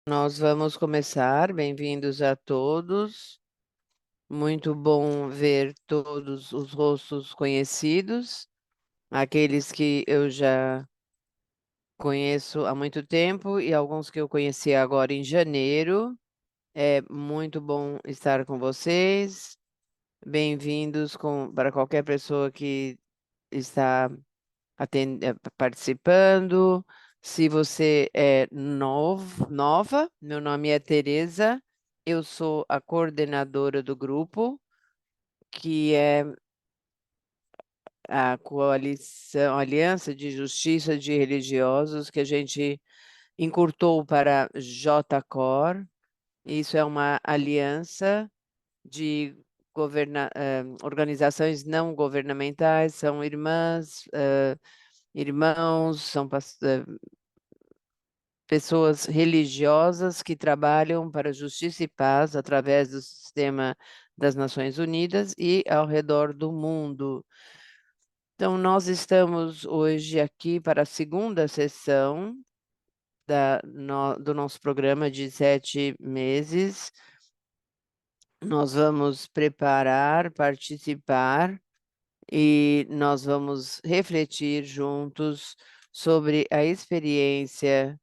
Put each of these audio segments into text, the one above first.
Nós vamos começar. Bem-vindos a todos. Muito bom ver todos os rostos conhecidos, aqueles que eu já conheço há muito tempo e alguns que eu conheci agora em janeiro. É muito bom estar com vocês. Bem-vindos para qualquer pessoa que está participando. Se você é nova, meu nome é Tereza, eu sou a coordenadora do grupo, que é a coalição, Aliança de Justiça de Religiosos, que a gente encurtou para JCOR. Isso é uma aliança de organizações não governamentais, são irmãs, irmãos, são pessoas religiosas que trabalham para justiça e paz através do sistema das Nações Unidas e ao redor do mundo. Então, nós estamos hoje aqui para a segunda sessão do nosso programa de 7 meses. Nós vamos preparar, participar e nós vamos refletir juntos sobre a experiência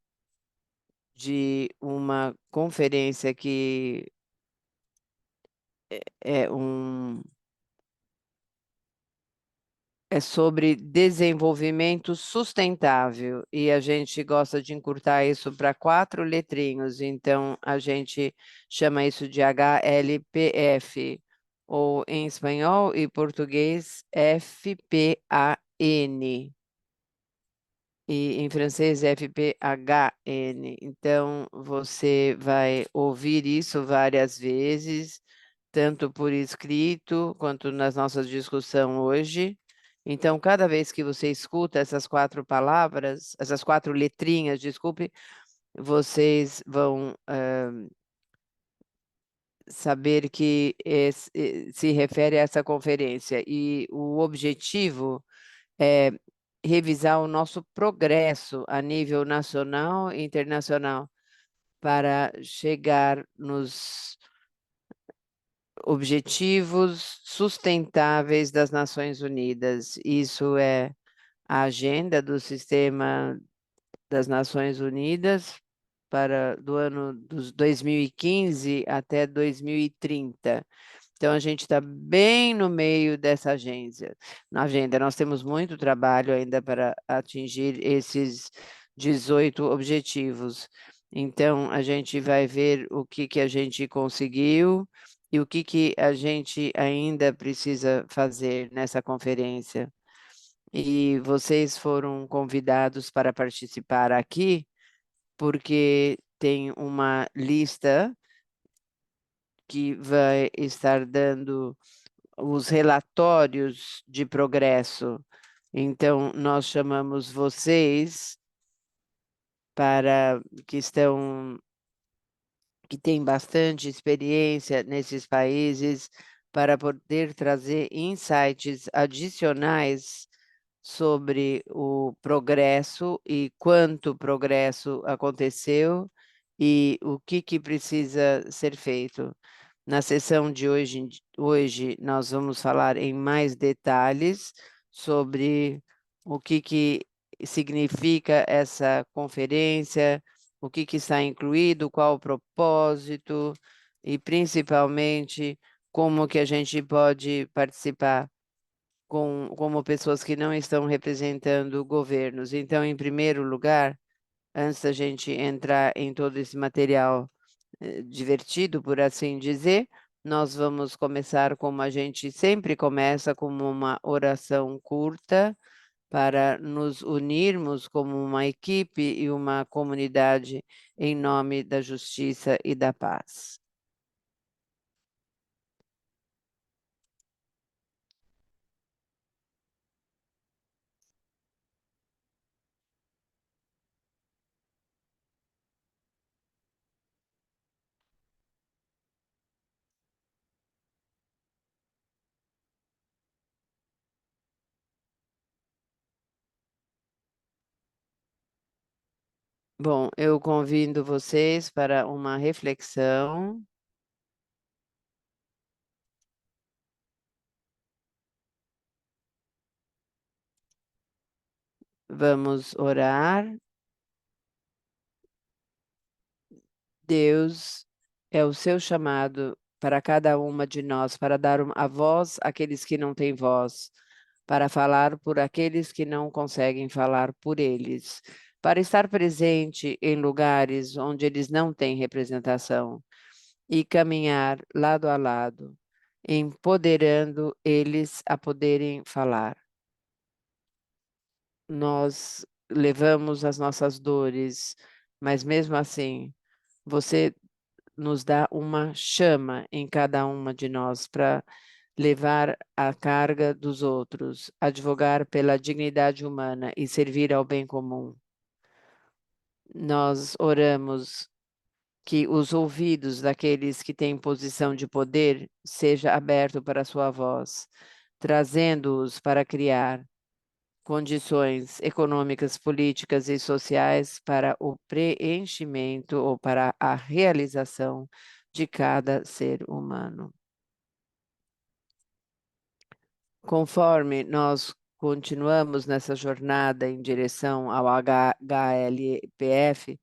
de uma conferência que é um é sobre desenvolvimento sustentável e a gente gosta de encurtar isso para 4 letrinhos, então a gente chama isso de HLPF, ou em espanhol e português FPAN. E em francês FPHN. Então, você vai ouvir isso várias vezes, tanto por escrito quanto nas nossas discussões hoje. Então, cada vez que você escuta essas 4 palavras, essas 4 letrinhas, desculpe, vocês vão saber que se refere a essa conferência. E o objetivo é revisar o nosso progresso a nível nacional e internacional para chegar nos objetivos sustentáveis das Nações Unidas. Isso é a agenda do sistema das Nações Unidas para do ano dos 2015 até 2030. Então, a gente está bem no meio dessa agenda. Na agenda, nós temos muito trabalho ainda para atingir esses 18 objetivos. Então, a gente vai ver o que que a gente conseguiu e o que que a gente ainda precisa fazer nessa conferência. E vocês foram convidados para participar aqui, porque tem uma lista que vai estar dando os relatórios de progresso. Então, nós chamamos vocês para que têm bastante experiência nesses países para poder trazer insights adicionais sobre o progresso e quanto progresso aconteceu e o que que precisa ser feito. Na sessão de hoje nós vamos falar em mais detalhes sobre o que que significa essa conferência, o que que está incluído, qual o propósito e principalmente como que a gente pode participar como pessoas que não estão representando governos. Então, em primeiro lugar, antes da gente entrar em todo esse material divertido, por assim dizer, nós vamos começar como a gente sempre começa, como uma oração curta, para nos unirmos como uma equipe e uma comunidade em nome da justiça e da paz. Bom, eu convido vocês para uma reflexão. Vamos orar. Deus é o seu chamado para cada uma de nós, para dar a voz àqueles que não têm voz, para falar por aqueles que não conseguem falar por eles, para estar presente em lugares onde eles não têm representação e caminhar lado a lado, empoderando eles a poderem falar. Nós levamos as nossas dores, mas mesmo assim, você nos dá uma chama em cada uma de nós para levar a carga dos outros, advogar pela dignidade humana e servir ao bem comum. Nós oramos que os ouvidos daqueles que têm posição de poder seja aberto para a sua voz, trazendo-os para criar condições econômicas, políticas e sociais para o preenchimento ou para a realização de cada ser humano. Conforme nós continuamos nessa jornada em direção ao HLPF,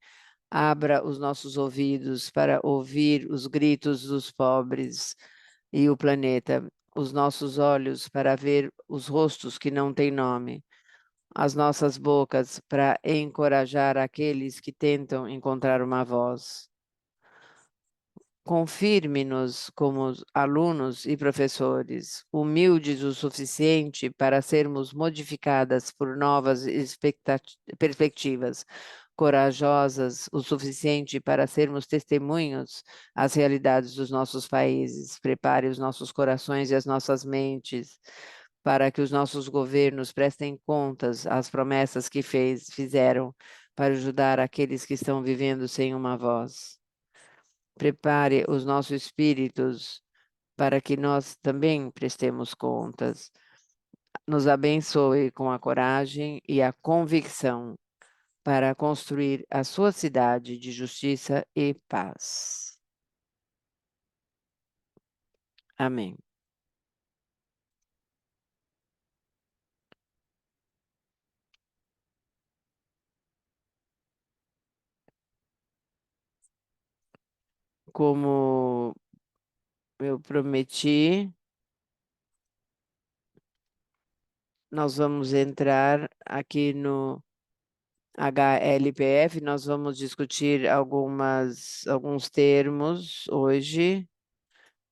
abra os nossos ouvidos para ouvir os gritos dos pobres e o planeta, os nossos olhos para ver os rostos que não têm nome, as nossas bocas para encorajar aqueles que tentam encontrar uma voz. Confirme-nos como alunos e professores, humildes o suficiente para sermos modificadas por novas perspectivas, corajosas o suficiente para sermos testemunhos às realidades dos nossos países. Prepare os nossos corações e as nossas mentes para que os nossos governos prestem contas às promessas que fizeram para ajudar aqueles que estão vivendo sem uma voz. Prepare os nossos espíritos para que nós também prestemos contas. Nos abençoe com a coragem e a convicção para construir a sua cidade de justiça e paz. Amém. Como eu prometi, nós vamos entrar aqui no HLPF, nós vamos discutir alguns termos hoje.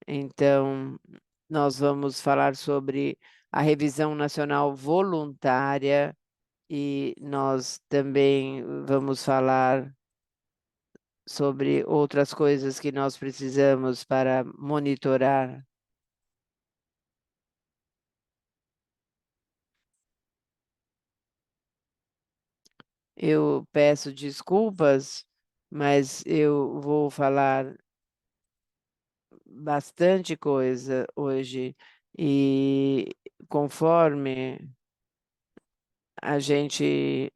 Então, nós vamos falar sobre a revisão nacional voluntária e nós também vamos falar sobre outras coisas que nós precisamos para monitorar. Eu peço desculpas, mas eu vou falar bastante coisa hoje e conforme a gente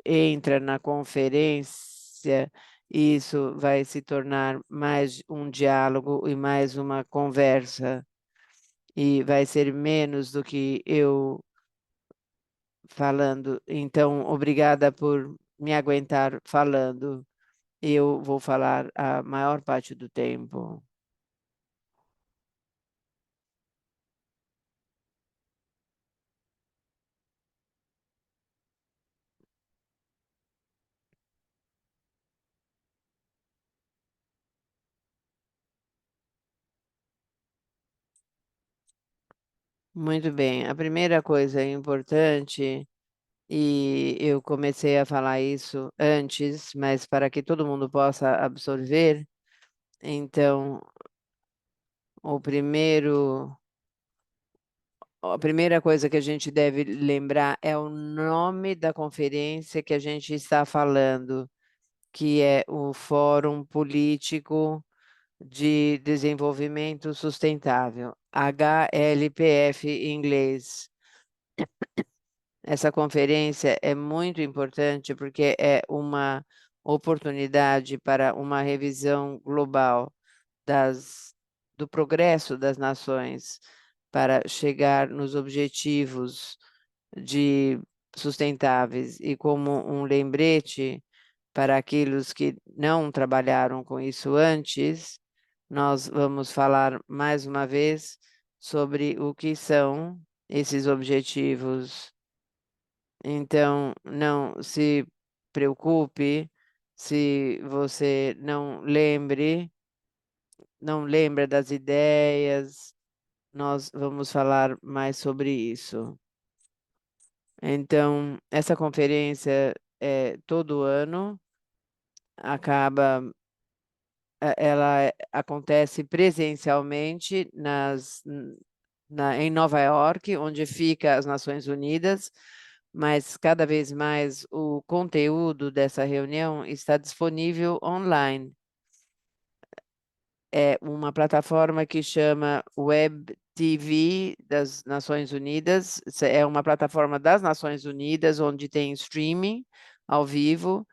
entra na conferência, isso vai se tornar mais um diálogo e mais uma conversa, e vai ser menos do que eu falando. Então, obrigada por me aguentar falando. Eu vou falar a maior parte do tempo. Muito bem. A primeira coisa importante, e eu comecei a falar isso antes, mas para que todo mundo possa absorver, então, o primeiro, a primeira coisa que a gente deve lembrar é o nome da conferência que a gente está falando, que é o Fórum Político de Desenvolvimento Sustentável, HLPF em inglês. Essa conferência é muito importante porque é uma oportunidade para uma revisão global do progresso das nações para chegar nos objetivos de sustentáveis e como um lembrete para aqueles que não trabalharam com isso antes, nós vamos falar mais uma vez sobre o que são esses objetivos. Então, não se preocupe se você não lembra das ideias, nós vamos falar mais sobre isso. Então, essa conferência é todo ano, acaba, acontece presencialmente em Nova York, onde fica as Nações Unidas, mas cada vez mais o conteúdo dessa reunião está disponível online. É uma plataforma que chama Web TV das Nações Unidas. É uma plataforma das Nações Unidas, onde tem streaming ao vivo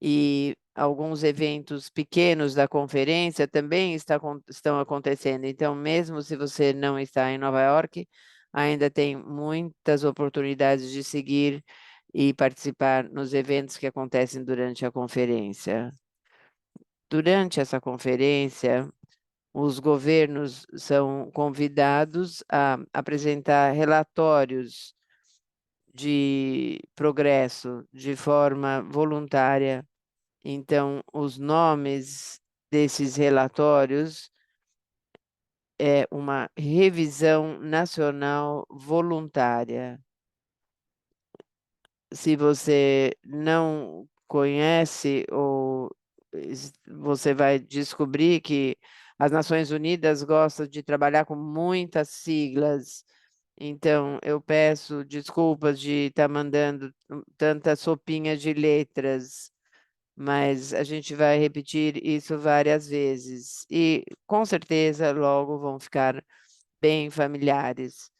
e alguns eventos pequenos da conferência também estão acontecendo. Então, mesmo se você não está em Nova York, ainda tem muitas oportunidades de seguir e participar nos eventos que acontecem durante a conferência. Durante essa conferência, os governos são convidados a apresentar relatórios de progresso de forma voluntária. Então, os nomes desses relatórios é uma revisão nacional voluntária. Se você não conhece, ou você vai descobrir que as Nações Unidas gostam de trabalhar com muitas siglas. Então, eu peço desculpas de estar mandando tanta sopinha de letras, mas a gente vai repetir isso várias vezes e com certeza logo vão ficar bem familiares.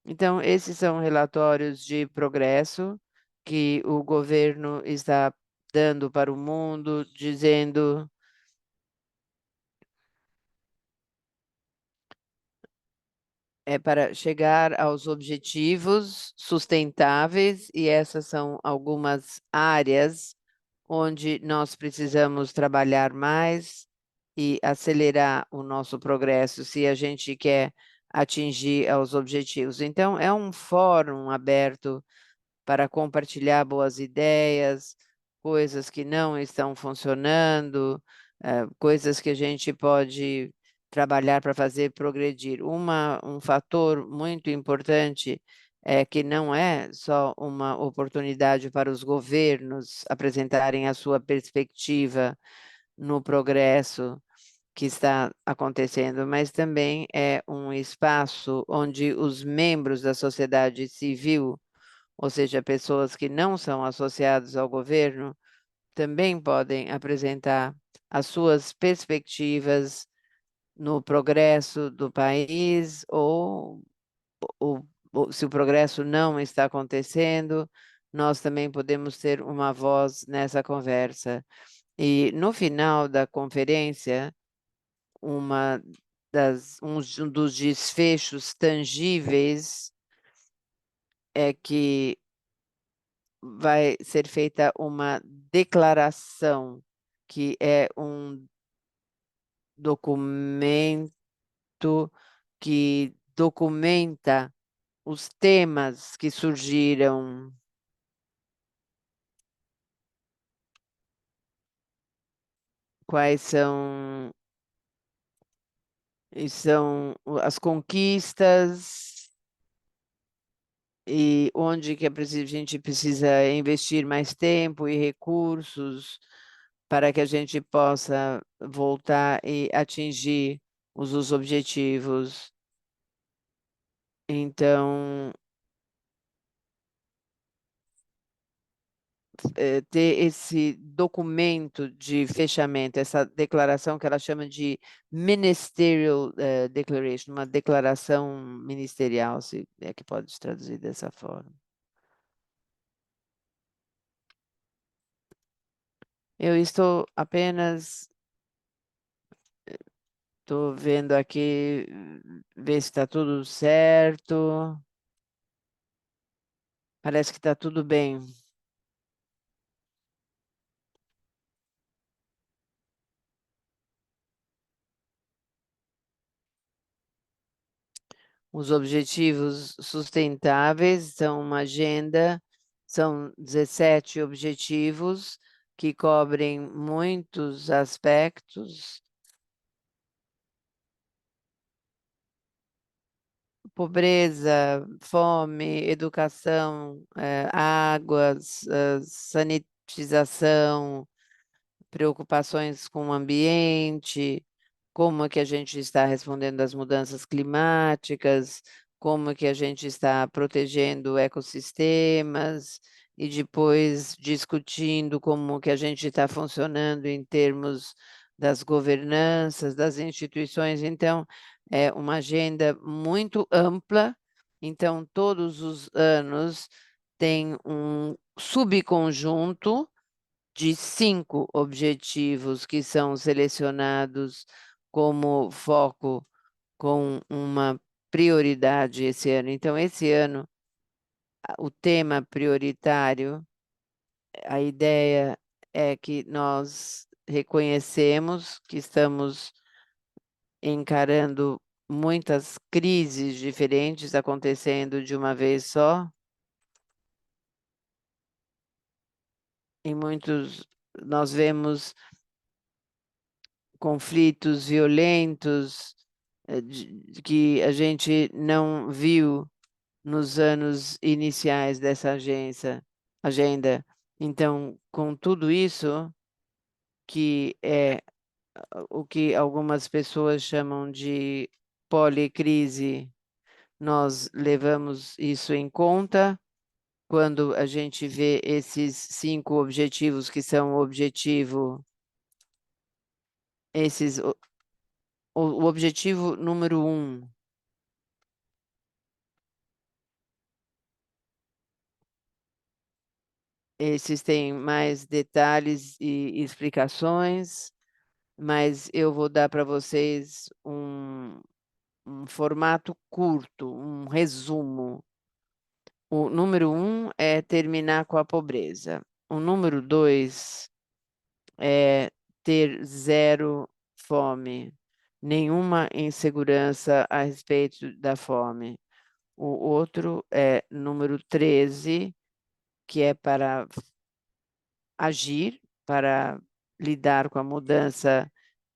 Então, esses são relatórios de progresso que o governo está dando para o mundo, dizendo para chegar aos objetivos sustentáveis, e essas são algumas áreas onde nós precisamos trabalhar mais e acelerar o nosso progresso se a gente quer atingir os objetivos. Então, é um fórum aberto para compartilhar boas ideias, coisas que não estão funcionando, coisas que a gente pode trabalhar para fazer progredir. Um fator muito importante é que não é só uma oportunidade para os governos apresentarem a sua perspectiva no progresso que está acontecendo, mas também é um espaço onde os membros da sociedade civil, ou seja, pessoas que não são associadas ao governo, também podem apresentar as suas perspectivas no progresso do país, ou se o progresso não está acontecendo, nós também podemos ter uma voz nessa conversa. E no final da conferência, uma um dos desfechos tangíveis é que vai ser feita uma declaração, que é um documento que documenta os temas que surgiram, quais são as conquistas e onde que a gente precisa investir mais tempo e recursos para que a gente possa voltar e atingir os objetivos. Então, ter esse documento de fechamento, essa declaração que ela chama de Ministerial Declaration, uma declaração ministerial, se é que pode se traduzir dessa forma. Eu estou apenas, estou vendo aqui, ver se está tudo certo. Parece que está tudo bem. Os objetivos sustentáveis são uma agenda, são 17 objetivos que cobrem muitos aspectos: pobreza, fome, educação, águas, sanitização, preocupações com o ambiente, como é que a gente está respondendo às mudanças climáticas, como é que a gente está protegendo ecossistemas e depois discutindo como que a gente está funcionando em termos das governanças, das instituições. Então, é uma agenda muito ampla. Então, todos os anos tem um subconjunto de 5 objetivos que são selecionados como foco com uma prioridade esse ano. Então, esse ano, o tema prioritário, a ideia é que nós reconhecemos que estamos encarando muitas crises diferentes acontecendo de uma vez só, em muitos nós vemos conflitos violentos que a gente não viu nos anos iniciais dessa agenda. Então, com tudo isso, que é o que algumas pessoas chamam de policrise, nós levamos isso em conta quando a gente vê esses 5 objetivos que são o objetivo, esses, o objetivo número 1. Esses têm mais detalhes e explicações, mas eu vou dar para vocês um formato curto, um resumo. O número 1 é terminar com a pobreza. O número 2 é ter zero fome, nenhuma insegurança a respeito da fome. O outro é número 13, que é para agir para lidar com a mudança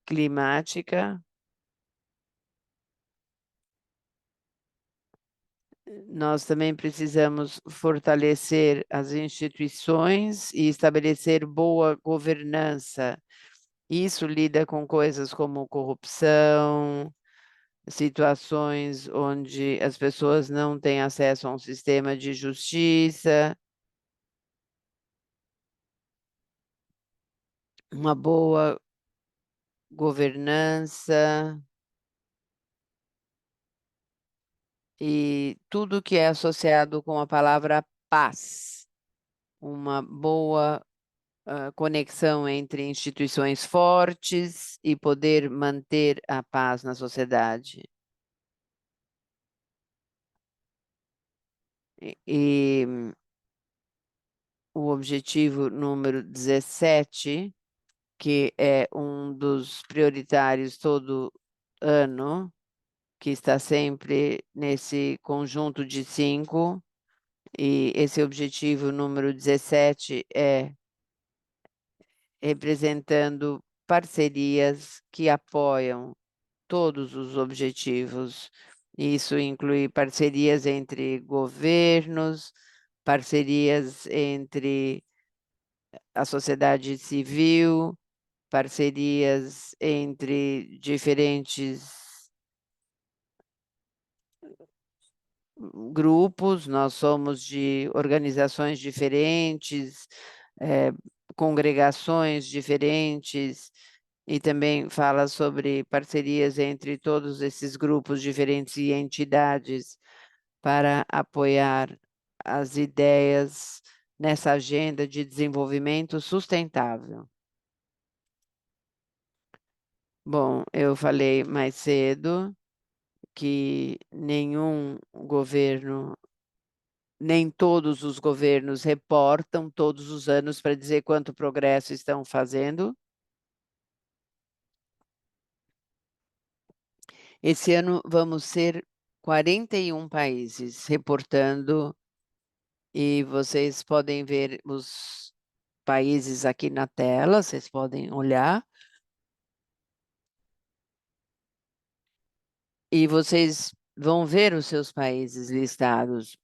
climática. Nós também precisamos fortalecer as instituições e estabelecer boa governança. Isso lida com coisas como corrupção, situações onde as pessoas não têm acesso a um sistema de justiça, uma boa governança e tudo que é associado com a palavra paz, uma boa conexão entre instituições fortes e poder manter a paz na sociedade. E o objetivo número 17, que é um dos prioritários todo ano, que está sempre nesse conjunto de 5, e esse objetivo número 17 é representando parcerias que apoiam todos os objetivos. Isso inclui parcerias entre governos, parcerias entre a sociedade civil, parcerias entre diferentes grupos, nós somos de organizações diferentes, eh, congregações diferentes, e também fala sobre parcerias entre todos esses grupos diferentes e entidades para apoiar as ideias nessa agenda de desenvolvimento sustentável. Bom, eu falei mais cedo que nenhum governo, nem todos os governos reportam todos os anos para dizer quanto progresso estão fazendo. Esse ano vamos ser 41 países reportando, e vocês podem ver os países aqui na tela, vocês podem olhar, e vocês vão ver os seus países listados.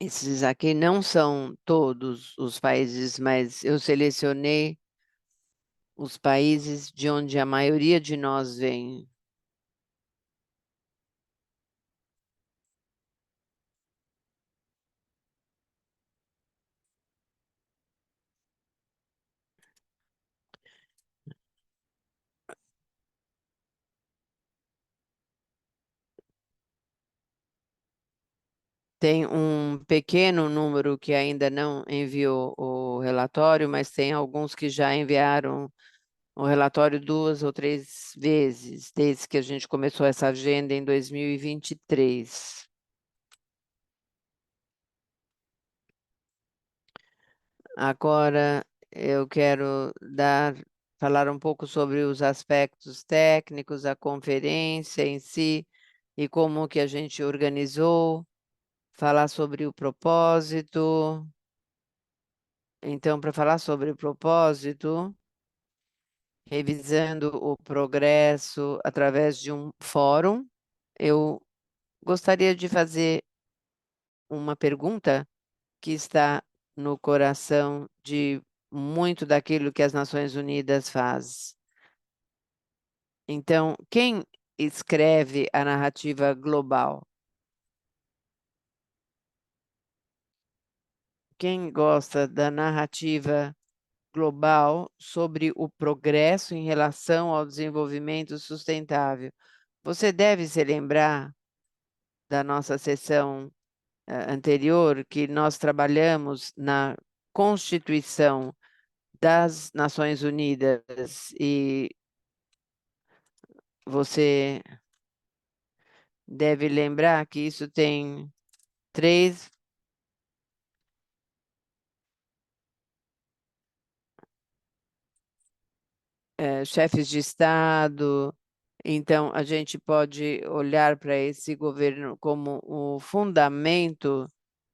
Esses aqui não são todos os países, mas eu selecionei os países de onde a maioria de nós vem. Tem um pequeno número que ainda não enviou o relatório, mas tem alguns que já enviaram o relatório 2 ou 3 vezes, desde que a gente começou essa agenda em 2023. Agora eu quero falar um pouco sobre os aspectos técnicos, a conferência em si e como que a gente organizou, falar sobre o propósito. Então, para falar sobre o propósito, revisando o progresso através de um fórum, eu gostaria de fazer uma pergunta que está no coração de muito daquilo que as Nações Unidas faz. Então, quem escreve a narrativa global? Quem gosta da narrativa global sobre o progresso em relação ao desenvolvimento sustentável? Você deve se lembrar da nossa sessão anterior, que nós trabalhamos na Constituição das Nações Unidas, e você deve lembrar que isso tem três chefes de Estado. Então, a gente pode olhar para esse governo como o fundamento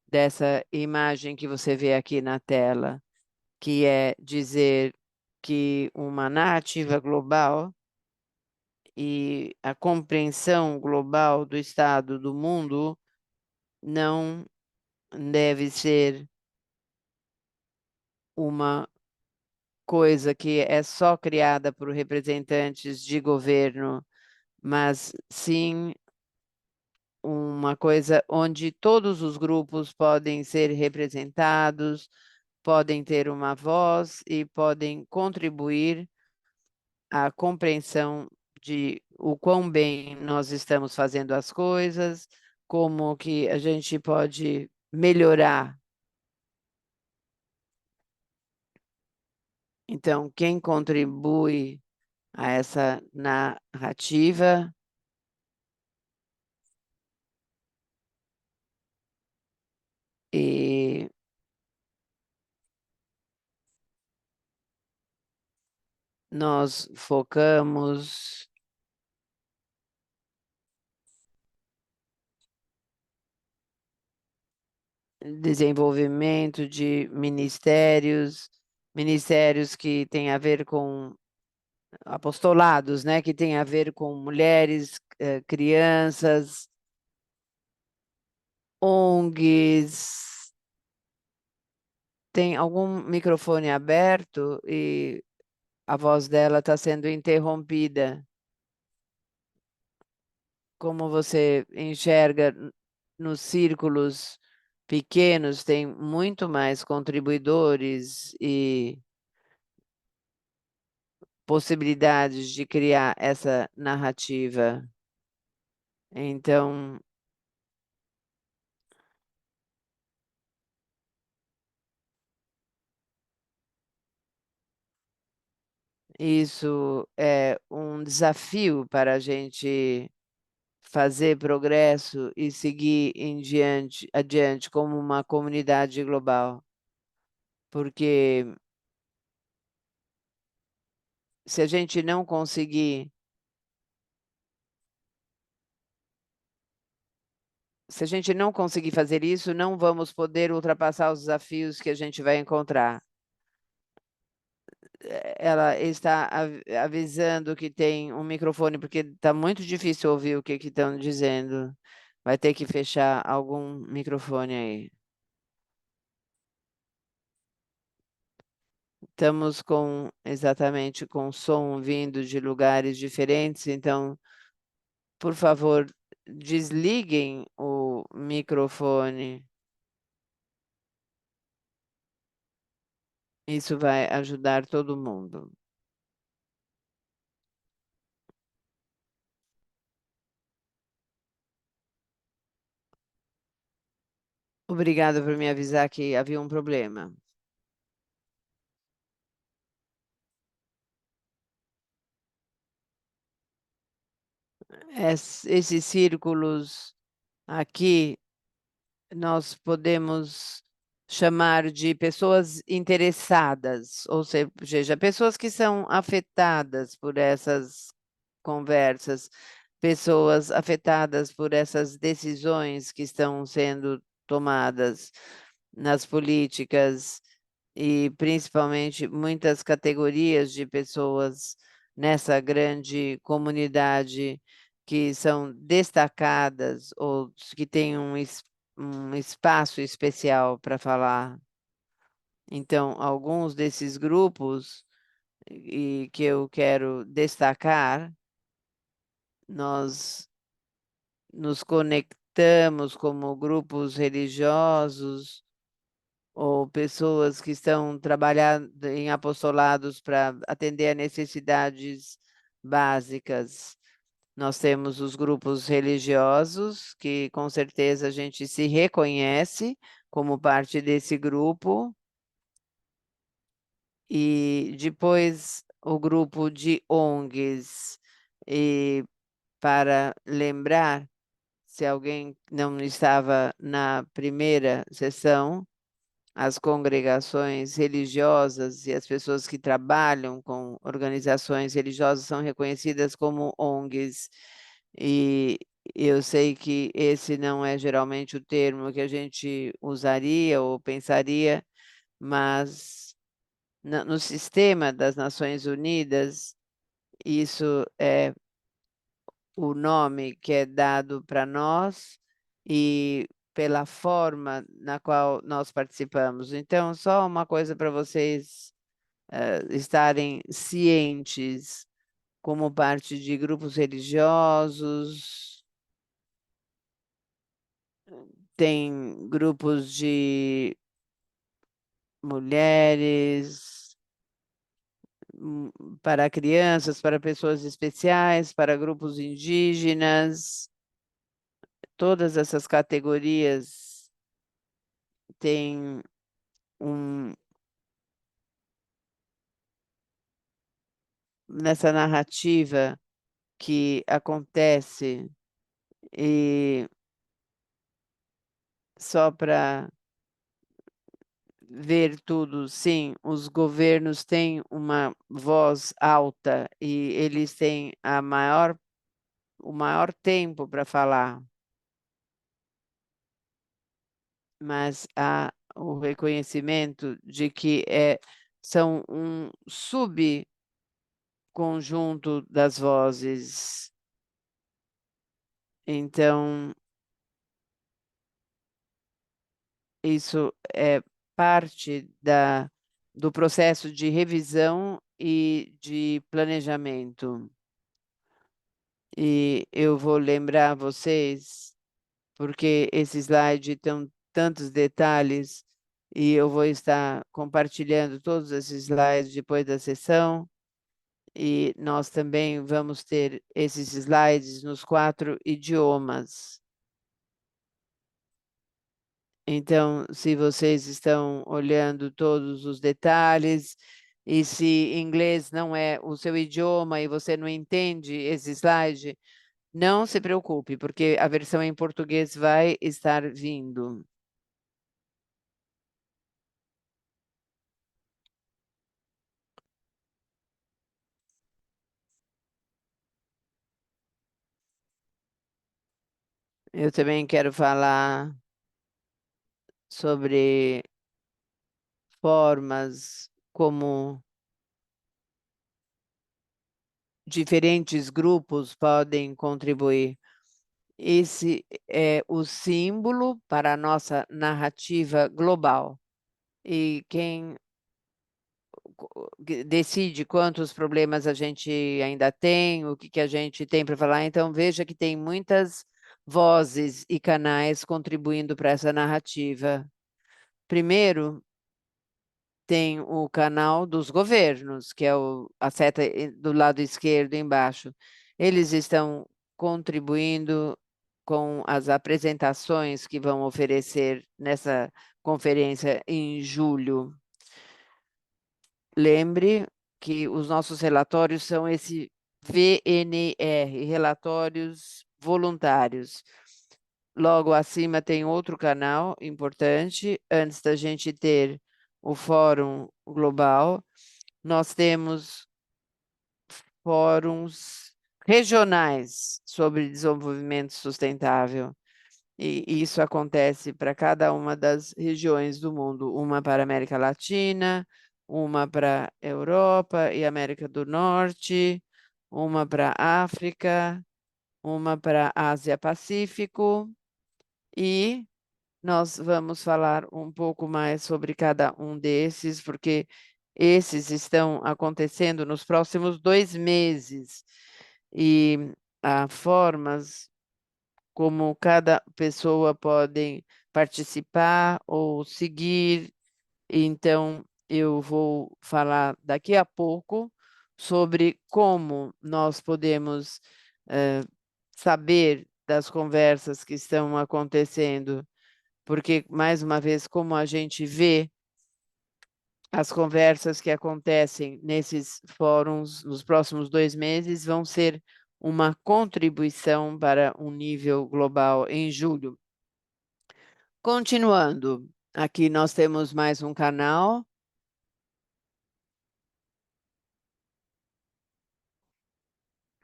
dessa imagem que você vê aqui na tela, que é dizer que uma narrativa global e a compreensão global do estado do mundo não deve ser uma coisa que é só criada por representantes de governo, mas sim uma coisa onde todos os grupos podem ser representados, podem ter uma voz e podem contribuir à compreensão de o quão bem nós estamos fazendo as coisas, como que a gente pode melhorar. Então, quem contribui a essa narrativa, e nós focamos desenvolvimento de ministérios, ministérios que têm a ver com apostolados, né, que têm a ver com mulheres, crianças, ONGs. Tem algum microfone aberto e a voz dela está sendo interrompida. Como você enxerga nos círculos pequenos, tem muito mais contribuidores e possibilidades de criar essa narrativa. Então, Isso é um desafio para a gente fazer progresso e seguir adiante como uma comunidade global. Porque se a gente não conseguir, se a gente não conseguir fazer isso, não vamos poder ultrapassar os desafios que a gente vai encontrar. Ela está avisando que tem um microfone, porque está muito difícil ouvir o que estão dizendo. Vai ter que fechar algum microfone aí. Estamos com exatamente com som vindo de lugares diferentes, então, por favor, desliguem o microfone. Isso vai ajudar todo mundo. Obrigada por me avisar que havia um problema. Esses círculos aqui nós podemos chamar de pessoas interessadas, ou seja, pessoas que são afetadas por essas conversas, pessoas afetadas por essas decisões que estão sendo tomadas nas políticas e principalmente muitas categorias de pessoas nessa grande comunidade que são destacadas ou que têm um espaço especial para falar. Então, alguns desses grupos e que eu quero destacar, nós nos conectamos como grupos religiosos ou pessoas que estão trabalhando em apostolados para atender a necessidades básicas. Nós temos os grupos religiosos, que com certeza a gente se reconhece como parte desse grupo, e depois o grupo de ONGs. E para lembrar, se alguém não estava na primeira sessão, as congregações religiosas e as pessoas que trabalham com organizações religiosas são reconhecidas como ONGs. E eu sei que esse não é geralmente o termo que a gente usaria ou pensaria, mas no sistema das Nações Unidas, isso é o nome que é dado para nós e pela forma na qual nós participamos. Então, só uma coisa para vocês estarem cientes, como parte de grupos religiosos, tem grupos de mulheres, para crianças, para pessoas especiais, para grupos indígenas, todas essas categorias têm um, nessa narrativa que acontece e só para ver tudo, sim, os governos têm uma voz alta e eles têm o maior tempo para falar, mas há o reconhecimento de que são um subconjunto das vozes. Então, isso é parte do processo de revisão e de planejamento. E eu vou lembrar vocês, porque esse slide tem tantos detalhes, e eu vou estar compartilhando todos esses slides depois da sessão, e nós também vamos ter esses slides nos 4 idiomas. Então, se vocês estão olhando todos os detalhes, E se inglês não é o seu idioma e você não entende esse slide, não se preocupe, porque a versão em português vai estar vindo. Eu também quero falar sobre formas como diferentes grupos podem contribuir. Esse é o símbolo para a nossa narrativa global. E quem decide quantos problemas a gente ainda tem, o que que a gente tem para falar. Então, veja que tem muitas vozes e canais contribuindo para essa narrativa. Primeiro, tem o canal dos governos, que é a seta do lado esquerdo embaixo. Eles estão contribuindo com as apresentações que vão oferecer nessa conferência em julho. Lembre que os nossos relatórios são esse VNR, relatórios voluntários. Logo acima tem outro canal importante, antes da gente ter o Fórum Global, nós temos fóruns regionais sobre desenvolvimento sustentável. E isso acontece para cada uma das regiões do mundo, uma para a América Latina, uma para a Europa e América do Norte, uma para a África, uma para a Ásia Pacífico, e nós vamos falar um pouco mais sobre cada um desses, porque esses estão acontecendo nos próximos 2 meses. E há formas como cada pessoa pode participar ou seguir. Então, eu vou falar daqui a pouco sobre como nós podemos saber das conversas que estão acontecendo, porque, mais uma vez, como a gente vê as conversas que acontecem nesses fóruns nos próximos 2 meses vão ser uma contribuição para um nível global em julho. Continuando, aqui nós temos mais um canal.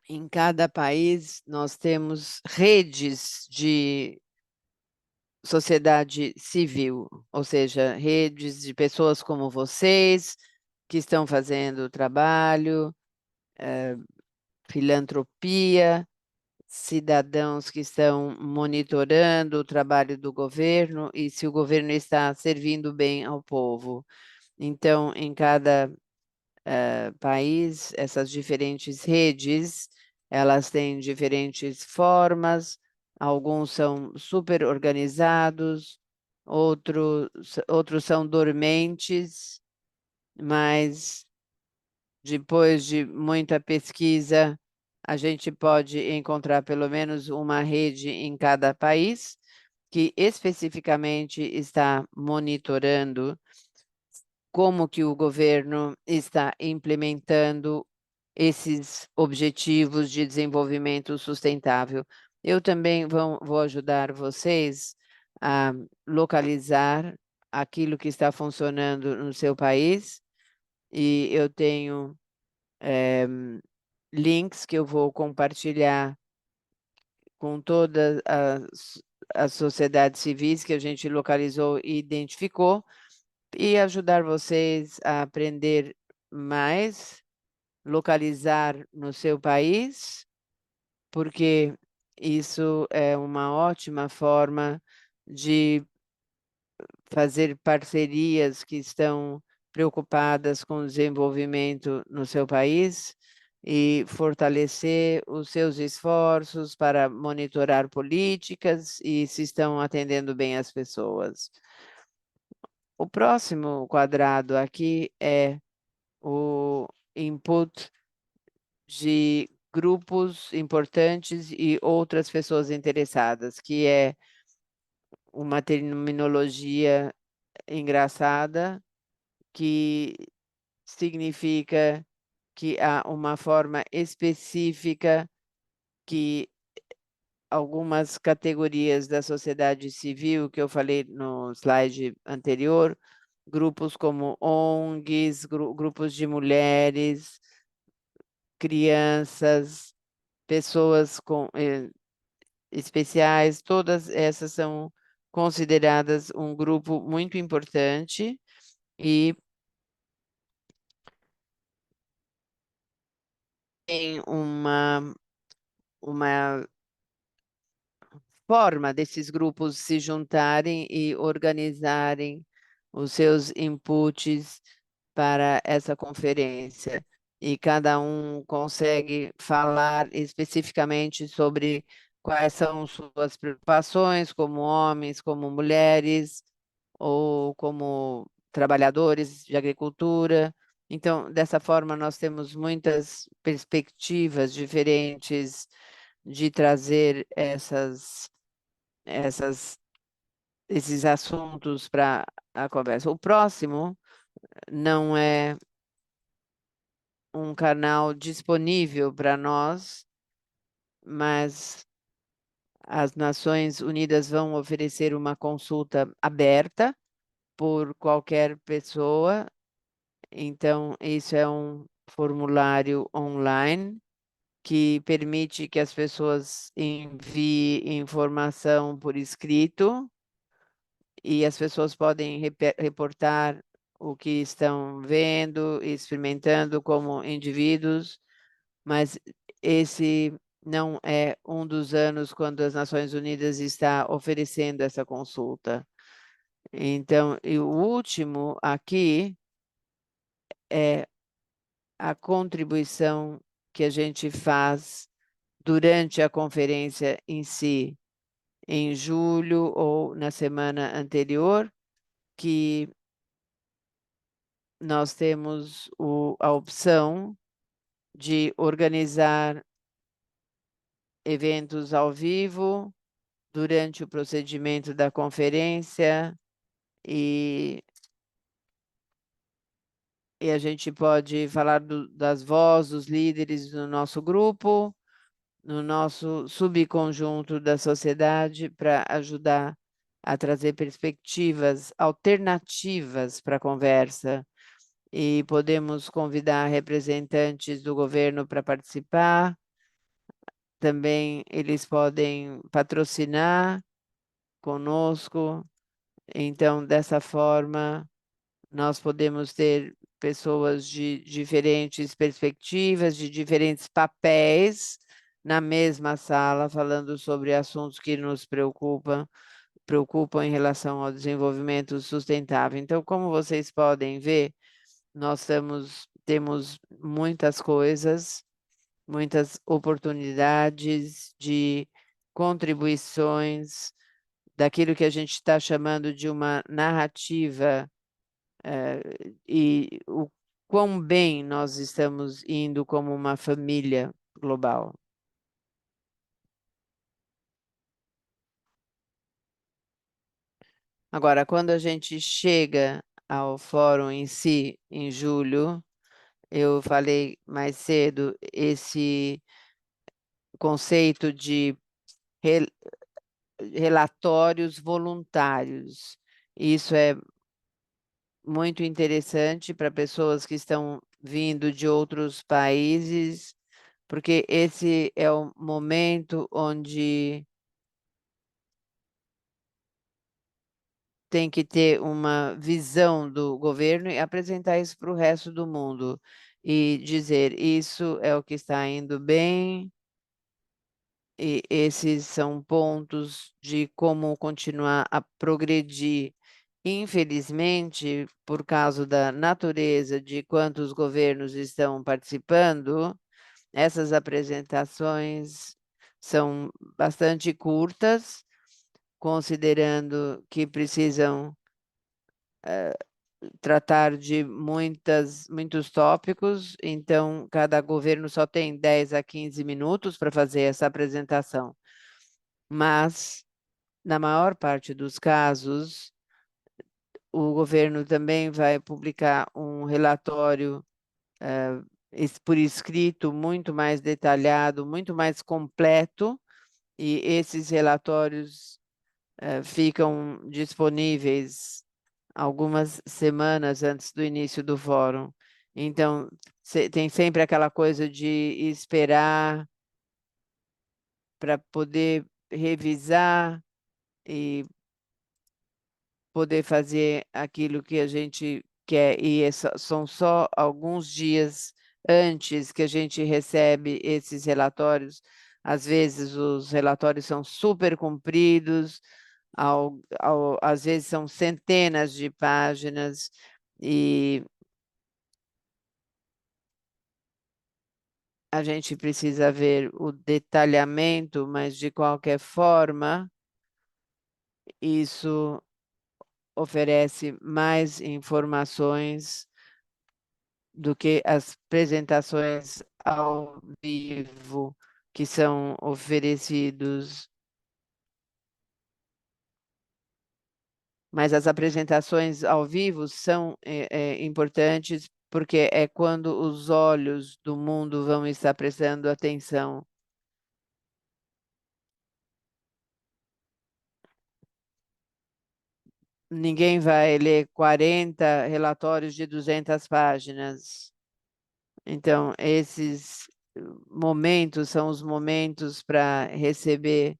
Em cada país, nós temos redes de sociedade civil, ou seja, redes de pessoas como vocês, que estão fazendo trabalho, filantropia, cidadãos que estão monitorando o trabalho do governo e se o governo está servindo bem ao povo. Então, em cada país, essas diferentes redes, elas têm diferentes formas, alguns são super organizados, outros são dormentes, mas depois de muita pesquisa, a gente pode encontrar pelo menos uma rede em cada país que especificamente está monitorando como que o governo está implementando esses objetivos de desenvolvimento sustentável. Eu também vou ajudar vocês a localizar aquilo que está funcionando no seu país, e eu tenho links que eu vou compartilhar com todas as sociedades civis que a gente localizou e identificou, e ajudar vocês a aprender mais, localizar no seu país, porque isso é uma ótima forma de fazer parcerias que estão preocupadas com o desenvolvimento no seu país e fortalecer os seus esforços para monitorar políticas e se estão atendendo bem as pessoas. O próximo quadrado aqui é o input de grupos importantes e outras pessoas interessadas, que é uma terminologia engraçada que significa que há uma forma específica que algumas categorias da sociedade civil, que eu falei no slide anterior, grupos como ONGs, grupos de mulheres, crianças, pessoas com, especiais, todas essas são consideradas um grupo muito importante e tem uma forma desses grupos se juntarem e organizarem os seus inputs para essa conferência. E cada um consegue falar especificamente sobre quais são suas preocupações, como homens, como mulheres, ou como trabalhadores de agricultura. Então, dessa forma, nós temos muitas perspectivas diferentes de trazer essas, esses assuntos para a conversa. O próximo não é um canal disponível para nós, mas as Nações Unidas vão oferecer uma consulta aberta por qualquer pessoa. Então, isso é um formulário online que permite que as pessoas enviem informação por escrito e as pessoas podem reportar o que estão vendo e experimentando como indivíduos, mas esse não é um dos anos quando as Nações Unidas está oferecendo essa consulta. Então, e o último aqui é a contribuição que a gente faz durante a conferência em si, em julho ou na semana anterior, que nós temos a opção de organizar eventos ao vivo durante o procedimento da conferência e, e a gente pode falar das vozes dos líderes do nosso grupo, no nosso subconjunto da sociedade, para ajudar a trazer perspectivas alternativas para a conversa. E podemos convidar representantes do governo para participar. Também eles podem patrocinar conosco. Então, dessa forma, nós podemos ter pessoas de diferentes perspectivas, de diferentes papéis na mesma sala, falando sobre assuntos que nos preocupam em relação ao desenvolvimento sustentável. Então, como vocês podem ver, nós temos muitas coisas, muitas oportunidades de contribuições daquilo que a gente está chamando de uma narrativa, e o quão bem nós estamos indo como uma família global. Agora, quando a gente chega ao fórum em si, em julho, eu falei mais cedo, esse conceito de relatórios voluntários. Isso é muito interessante para pessoas que estão vindo de outros países, porque esse é o momento onde tem que ter uma visão do governo e apresentar isso para o resto do mundo e dizer isso é o que está indo bem, e esses são pontos de como continuar a progredir. Infelizmente, por causa da natureza de quantos governos estão participando, essas apresentações são bastante curtas, considerando que precisam tratar de muitos tópicos, então cada governo só tem 10 a 15 minutos para fazer essa apresentação. Mas, na maior parte dos casos, o governo também vai publicar um relatório por escrito muito mais detalhado, muito mais completo, e esses relatórios ficam disponíveis algumas semanas antes do início do fórum. Então, tem sempre aquela coisa de esperar para poder revisar e poder fazer aquilo que a gente quer, e são só alguns dias antes que a gente recebe esses relatórios. Às vezes os relatórios são super compridos, às vezes são centenas de páginas, e a gente precisa ver o detalhamento, mas de qualquer forma, isso oferece mais informações do que as apresentações ao vivo que são oferecidos. Mas as apresentações ao vivo são importantes porque é quando os olhos do mundo vão estar prestando atenção. Ninguém vai ler 40 relatórios de 200 páginas. Então, esses momentos são os momentos para receber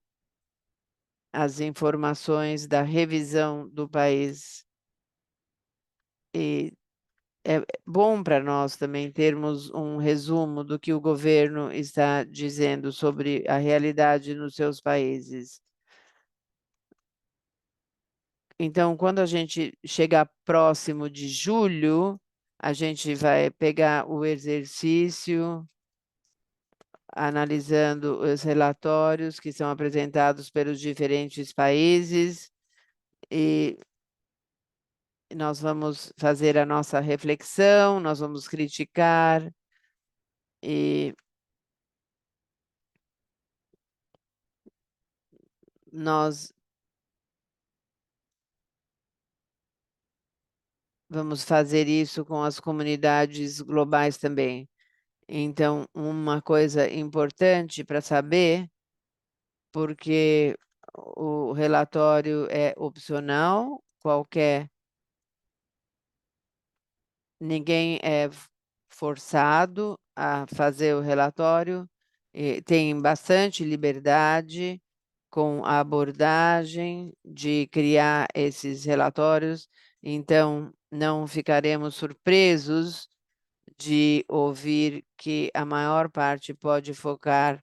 as informações da revisão do país. E é bom para nós também termos um resumo do que o governo está dizendo sobre a realidade nos seus países. Então, quando a gente chegar próximo de julho, a gente vai pegar o exercício, analisando os relatórios que são apresentados pelos diferentes países, e nós vamos fazer a nossa reflexão, nós vamos criticar e nós vamos fazer isso com as comunidades globais também. Então, uma coisa importante para saber, porque o relatório é opcional, ninguém é forçado a fazer o relatório, e tem bastante liberdade com a abordagem de criar esses relatórios, então não ficaremos surpresos de ouvir que a maior parte pode focar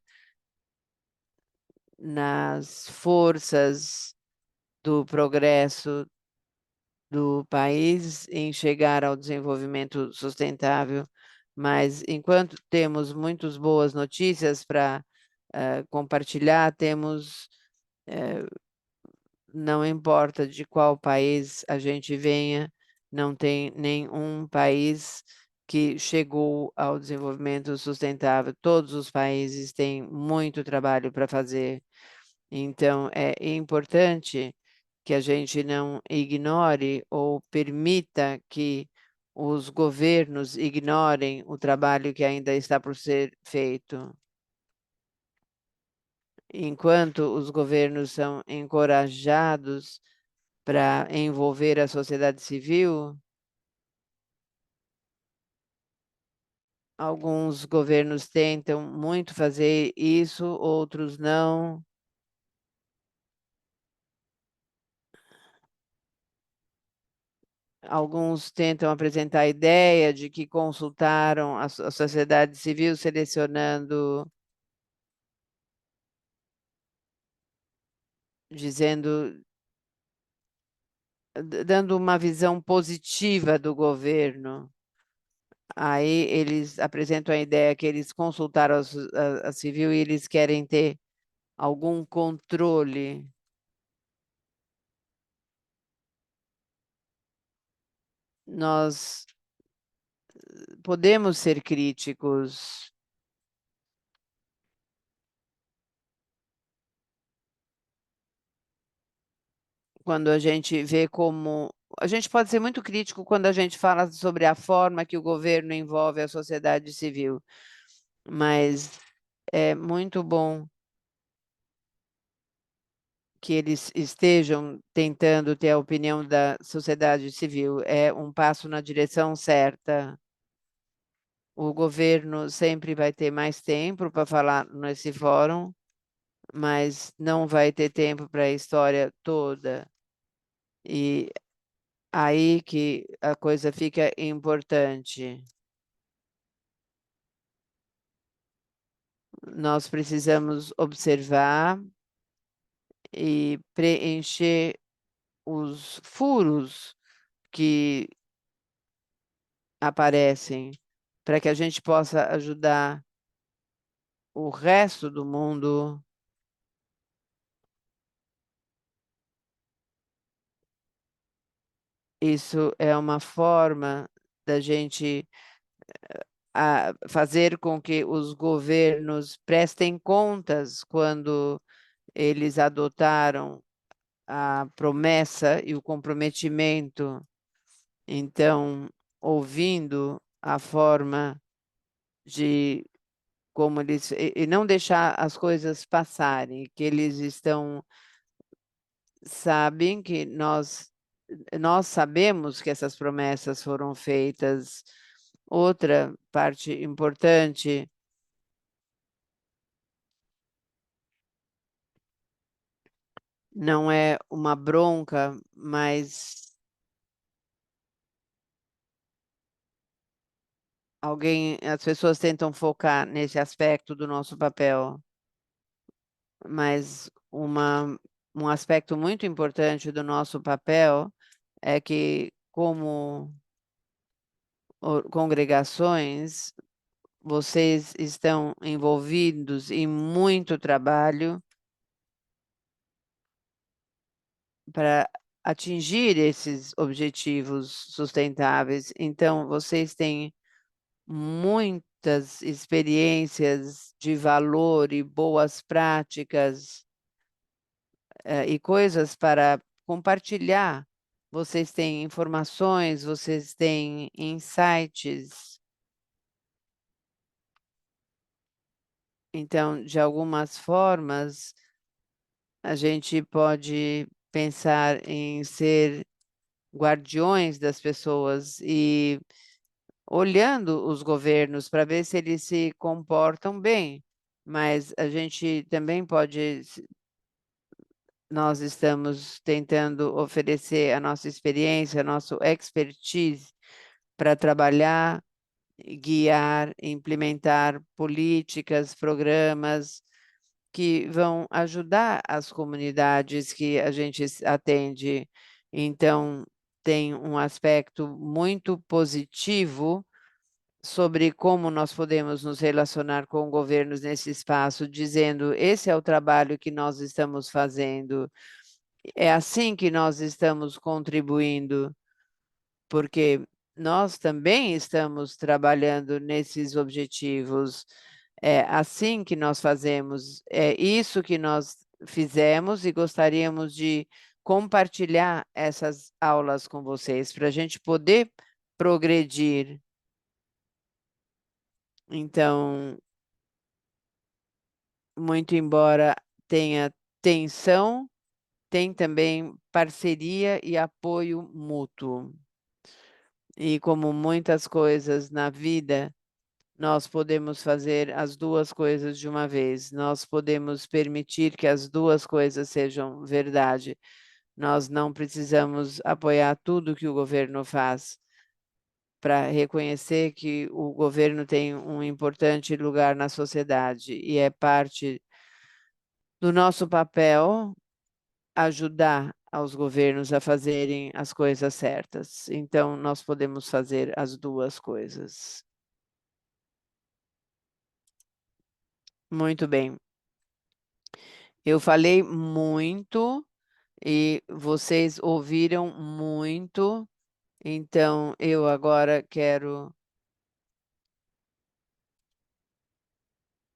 nas forças do progresso do país em chegar ao desenvolvimento sustentável, mas enquanto temos muitas boas notícias para compartilhar, temos, não importa de qual país a gente venha, não tem nenhum país que chegou ao desenvolvimento sustentável. Todos os países têm muito trabalho para fazer. Então, é importante que a gente não ignore ou permita que os governos ignorem o trabalho que ainda está por ser feito. Enquanto os governos são encorajados para envolver a sociedade civil, alguns governos tentam muito fazer isso, outros não. Alguns tentam apresentar a ideia de que consultaram a sociedade civil, selecionando, dizendo, dando uma visão positiva do governo. Aí eles apresentam a ideia que eles consultaram a civil e eles querem ter algum controle. Nós podemos ser críticos quando a gente vê como a gente pode ser muito crítico quando a gente fala sobre a forma que o governo envolve a sociedade civil, mas é muito bom que eles estejam tentando ter a opinião da sociedade civil. É um passo na direção certa. O governo sempre vai ter mais tempo para falar nesse fórum, mas não vai ter tempo para a história toda. E aí que a coisa fica importante. Nós precisamos observar e preencher os furos que aparecem para que a gente possa ajudar o resto do mundo. Isso é uma forma da gente fazer com que os governos prestem contas quando eles adotaram a promessa e o comprometimento. Então, ouvindo a forma de como eles e não deixar as coisas passarem, que eles estão sabem que nós sabemos que essas promessas foram feitas. Outra parte importante não é uma bronca, mas as pessoas tentam focar nesse aspecto do nosso papel, mas um aspecto muito importante do nosso papel é que, como congregações, vocês estão envolvidos em muito trabalho para atingir esses objetivos sustentáveis. Então, vocês têm muitas experiências de valor e boas práticas e coisas para compartilhar. Vocês têm informações, vocês têm insights. Então, de algumas formas, a gente pode pensar em ser guardiões das pessoas e olhando os governos para ver se eles se comportam bem. Mas a gente também pode, nós estamos tentando oferecer a nossa experiência, nosso expertise para trabalhar, guiar, implementar políticas, programas que vão ajudar as comunidades que a gente atende. Então, tem um aspecto muito positivo sobre como nós podemos nos relacionar com governos nesse espaço, dizendo: esse é o trabalho que nós estamos fazendo, é assim que nós estamos contribuindo, porque nós também estamos trabalhando nesses objetivos. É assim que nós fazemos, é isso que nós fizemos e gostaríamos de compartilhar essas aulas com vocês, para a gente poder progredir. Então, muito embora tenha tensão, tem também parceria e apoio mútuo. E como muitas coisas na vida, nós podemos fazer as duas coisas de uma vez. Nós podemos permitir que as duas coisas sejam verdade. Nós não precisamos apoiar tudo que o governo faz para reconhecer que o governo tem um importante lugar na sociedade e é parte do nosso papel ajudar aos governos a fazerem as coisas certas. Então, nós podemos fazer as duas coisas. Muito bem. Eu falei muito e vocês ouviram muito, então eu agora quero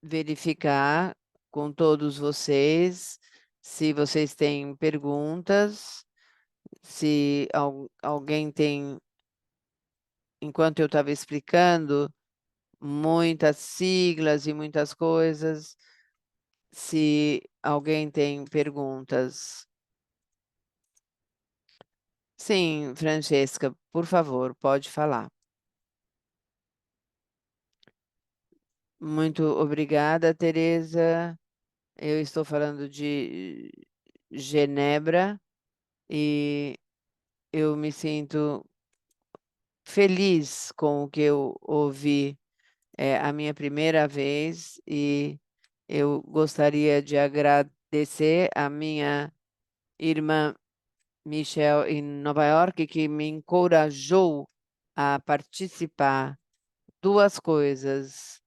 verificar com todos vocês se vocês têm perguntas. Se alguém tem, enquanto eu estava explicando, muitas siglas e muitas coisas, se alguém tem perguntas. Sim, Francesca, por favor, pode falar. Muito obrigada, Tereza. Eu estou falando de Genebra e eu me sinto feliz com o que eu ouvi. É a minha primeira vez e eu gostaria de agradecer a minha irmã Michelle em Nova York, que me encorajou a participar. Duas coisas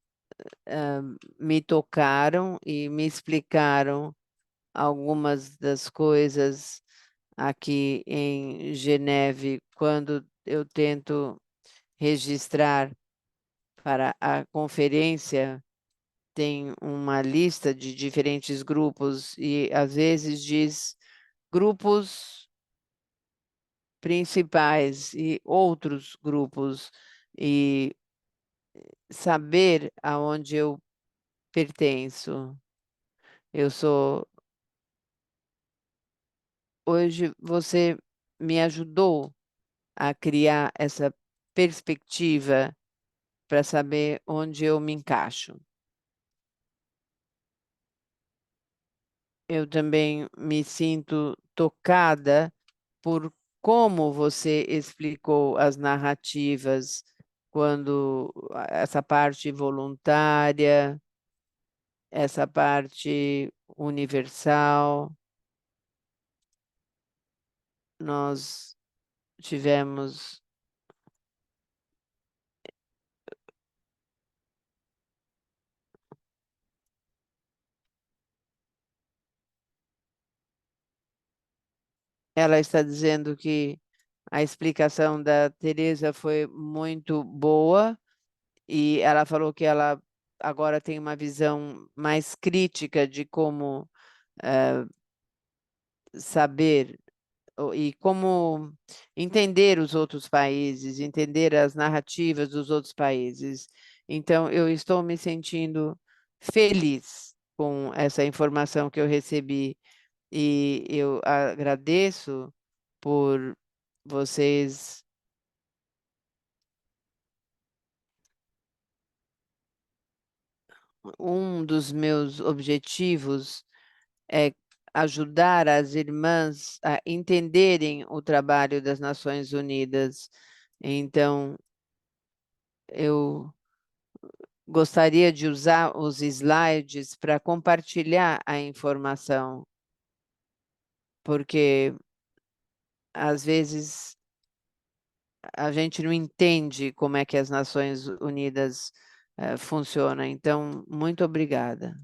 me tocaram e me explicaram algumas das coisas aqui em Geneve, quando eu tento registrar para a conferência, tem uma lista de diferentes grupos e às vezes diz grupos principais e outros grupos e saber aonde eu pertenço. Eu sou hoje você me ajudou a criar essa perspectiva para saber onde eu me encaixo. Eu também me sinto tocada por como você explicou as narrativas, quando essa parte voluntária, essa parte universal, nós tivemos. Ela está dizendo que a explicação da Teresa foi muito boa e ela falou que ela agora tem uma visão mais crítica de como saber e como entender os outros países, entender as narrativas dos outros países. Então, eu estou me sentindo feliz com essa informação que eu recebi e eu agradeço por vocês. Um dos meus objetivos é ajudar as irmãs a entenderem o trabalho das Nações Unidas. Então, eu gostaria de usar os slides para compartilhar a informação, porque às vezes a gente não entende como é que as Nações Unidas funcionam. Então, muito obrigada.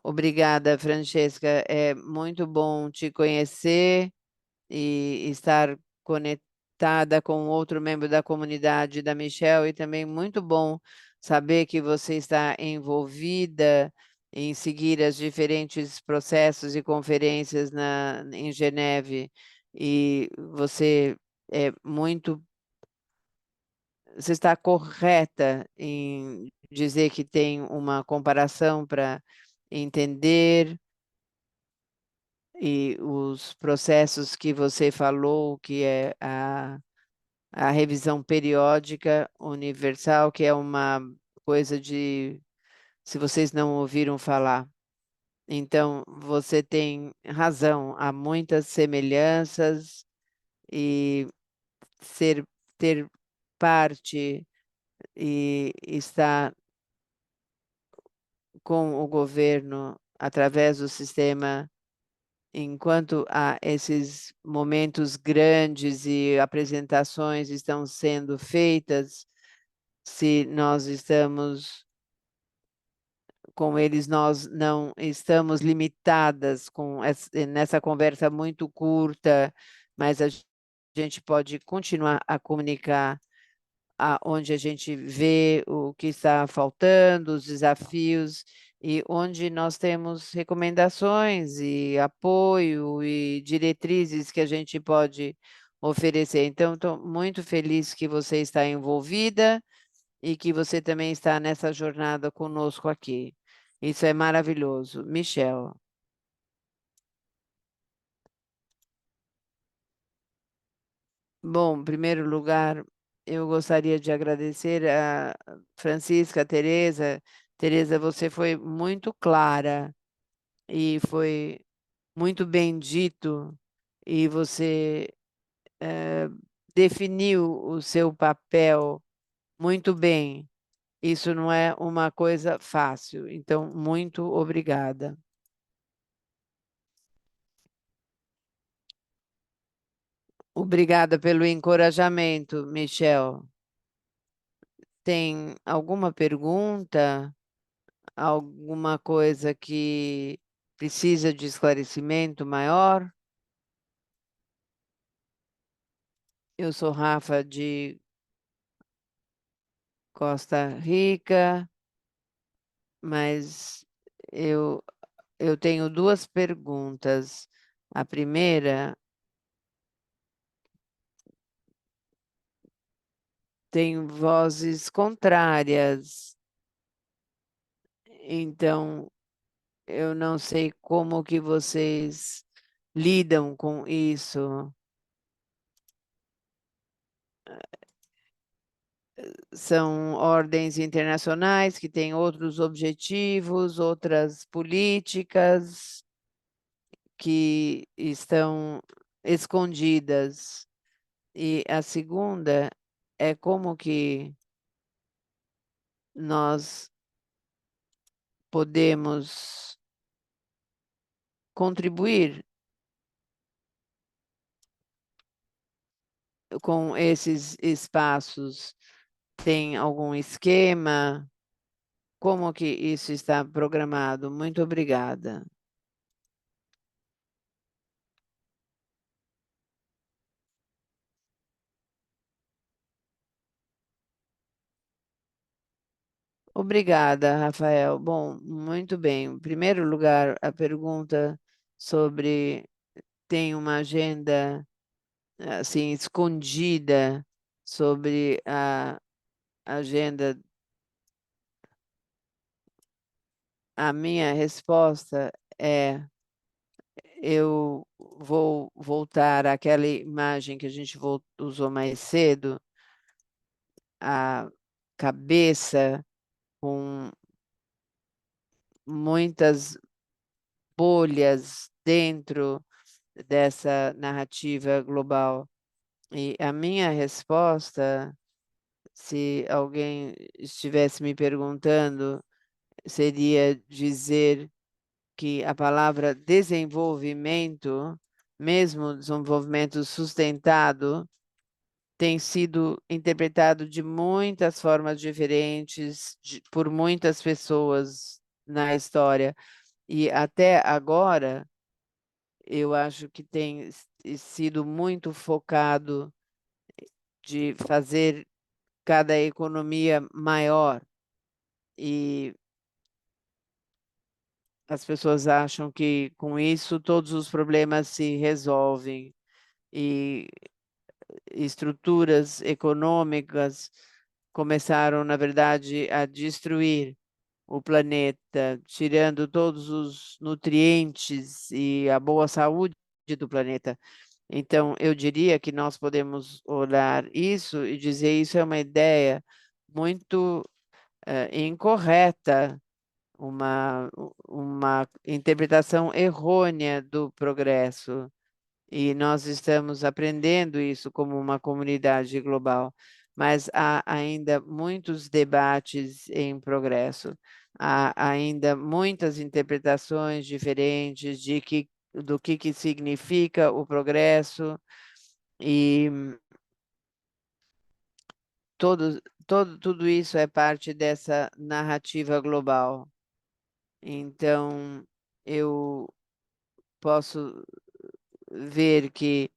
Obrigada, Francesca. É muito bom te conhecer e estar conectada com outro membro da comunidade da Michelle, e também muito bom saber que você está envolvida em seguir as diferentes processos e conferências em Geneve, e você está correta em dizer que tem uma comparação para entender e os processos que você falou, que é a revisão periódica universal, que é uma coisa de, se vocês não ouviram falar. Então, você tem razão, há muitas semelhanças e ser, ter parte e estar com o governo através do sistema. Enquanto há esses momentos grandes e apresentações estão sendo feitas, se nós estamos com eles, nós não estamos limitadas nessa conversa muito curta, mas a gente pode continuar a comunicar onde a gente vê o que está faltando, os desafios, e onde nós temos recomendações e apoio e diretrizes que a gente pode oferecer. Então, estou muito feliz que você está envolvida e que você também está nessa jornada conosco aqui. Isso é maravilhoso. Michel. Bom, em primeiro lugar, eu gostaria de agradecer a Francisca, a Tereza. Tereza, você foi muito clara e foi muito bem dito, e você definiu o seu papel muito bem. Isso não é uma coisa fácil, então, muito obrigada. Obrigada pelo encorajamento, Michel. Tem alguma pergunta? Alguma coisa que precisa de esclarecimento maior? Eu sou Rafa de Costa Rica, mas eu, eu tenho duas perguntas. A primeira, tem vozes contrárias, então eu não sei como que vocês lidam com isso. São ordens internacionais que têm outros objetivos, outras políticas que estão escondidas. E a segunda é como que nós podemos contribuir com esses espaços. Tem algum esquema? Como que isso está programado? Muito obrigada. Obrigada, Rafael. Bom, muito bem. Em primeiro lugar, a pergunta sobre tem uma agenda assim escondida sobre a agenda. A minha resposta é: eu vou voltar àquela imagem que a gente usou mais cedo, a cabeça com muitas bolhas dentro dessa narrativa global. E a minha resposta, se alguém estivesse me perguntando, seria dizer que a palavra desenvolvimento, mesmo desenvolvimento sustentado, tem sido interpretado de muitas formas diferentes por muitas pessoas na história. E até agora, eu acho que tem sido muito focado de fazer cada economia maior. E as pessoas acham que com isso todos os problemas se resolvem. E estruturas econômicas começaram, na verdade, a destruir o planeta, tirando todos os nutrientes e a boa saúde do planeta. Então, eu diria que nós podemos olhar isso e dizer isso é uma ideia muito incorreta, uma interpretação errônea do progresso. E nós estamos aprendendo isso como uma comunidade global, mas há ainda muitos debates em progresso, há ainda muitas interpretações diferentes do que significa o progresso, e tudo isso é parte dessa narrativa global. Então, eu posso ver que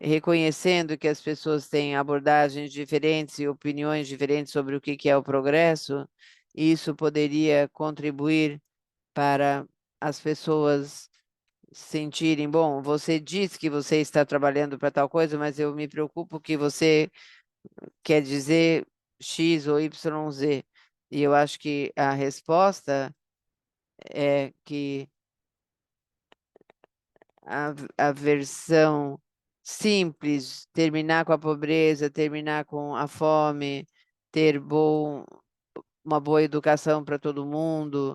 reconhecendo que as pessoas têm abordagens diferentes e opiniões diferentes sobre o que é o progresso, isso poderia contribuir para as pessoas sentirem, bom, você diz que você está trabalhando para tal coisa, mas eu me preocupo que você quer dizer X ou Y, Z. E eu acho que a resposta é que a versão simples, terminar com a pobreza, terminar com a fome, ter uma boa educação para todo mundo,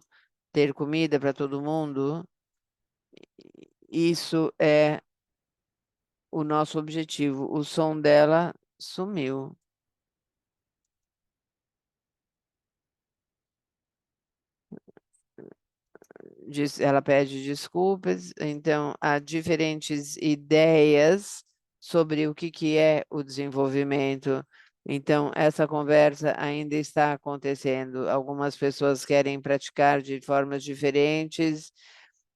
ter comida para todo mundo, isso é o nosso objetivo. O som dela sumiu. Ela pede desculpas, então há diferentes ideias sobre o que é o desenvolvimento. Então, essa conversa ainda está acontecendo. Algumas pessoas querem praticar de formas diferentes,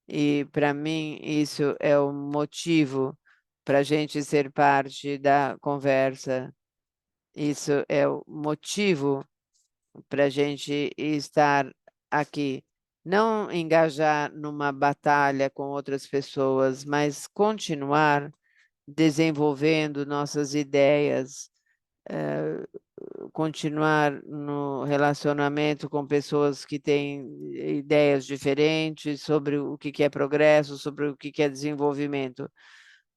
e para mim isso é o motivo para a gente ser parte da conversa. Isso é o motivo para a gente estar aqui. Não engajar numa batalha com outras pessoas, mas continuar desenvolvendo nossas ideias, continuar no relacionamento com pessoas que têm ideias diferentes sobre o que é progresso, sobre o que é desenvolvimento,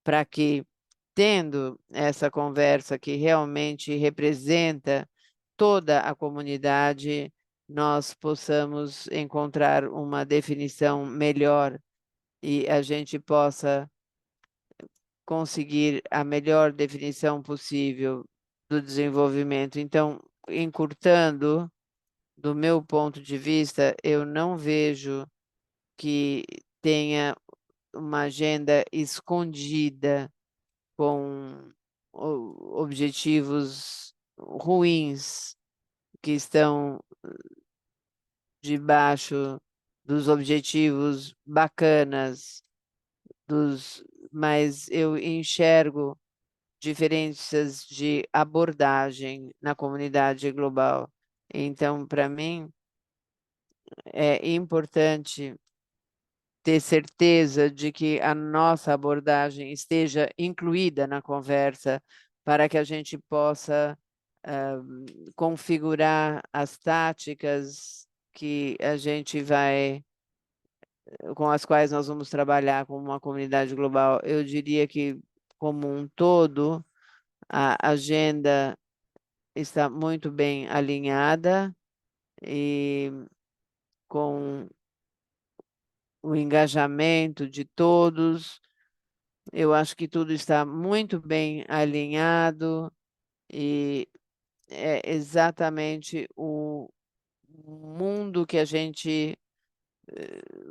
para que, tendo essa conversa que realmente representa toda a comunidade, nós possamos encontrar uma definição melhor e a gente possa conseguir a melhor definição possível do desenvolvimento. Então, encurtando, do meu ponto de vista, eu não vejo que tenha uma agenda escondida com objetivos ruins que estão debaixo dos objetivos bacanas, mas eu enxergo diferenças de abordagem na comunidade global. Então, para mim, é importante ter certeza de que a nossa abordagem esteja incluída na conversa para que a gente possa configurar as táticas que a gente vai, com as quais nós vamos trabalhar como uma comunidade global. Eu diria que, como um todo, a agenda está muito bem alinhada e com o engajamento de todos. Eu acho que tudo está muito bem alinhado e é exatamente o mundo que a gente,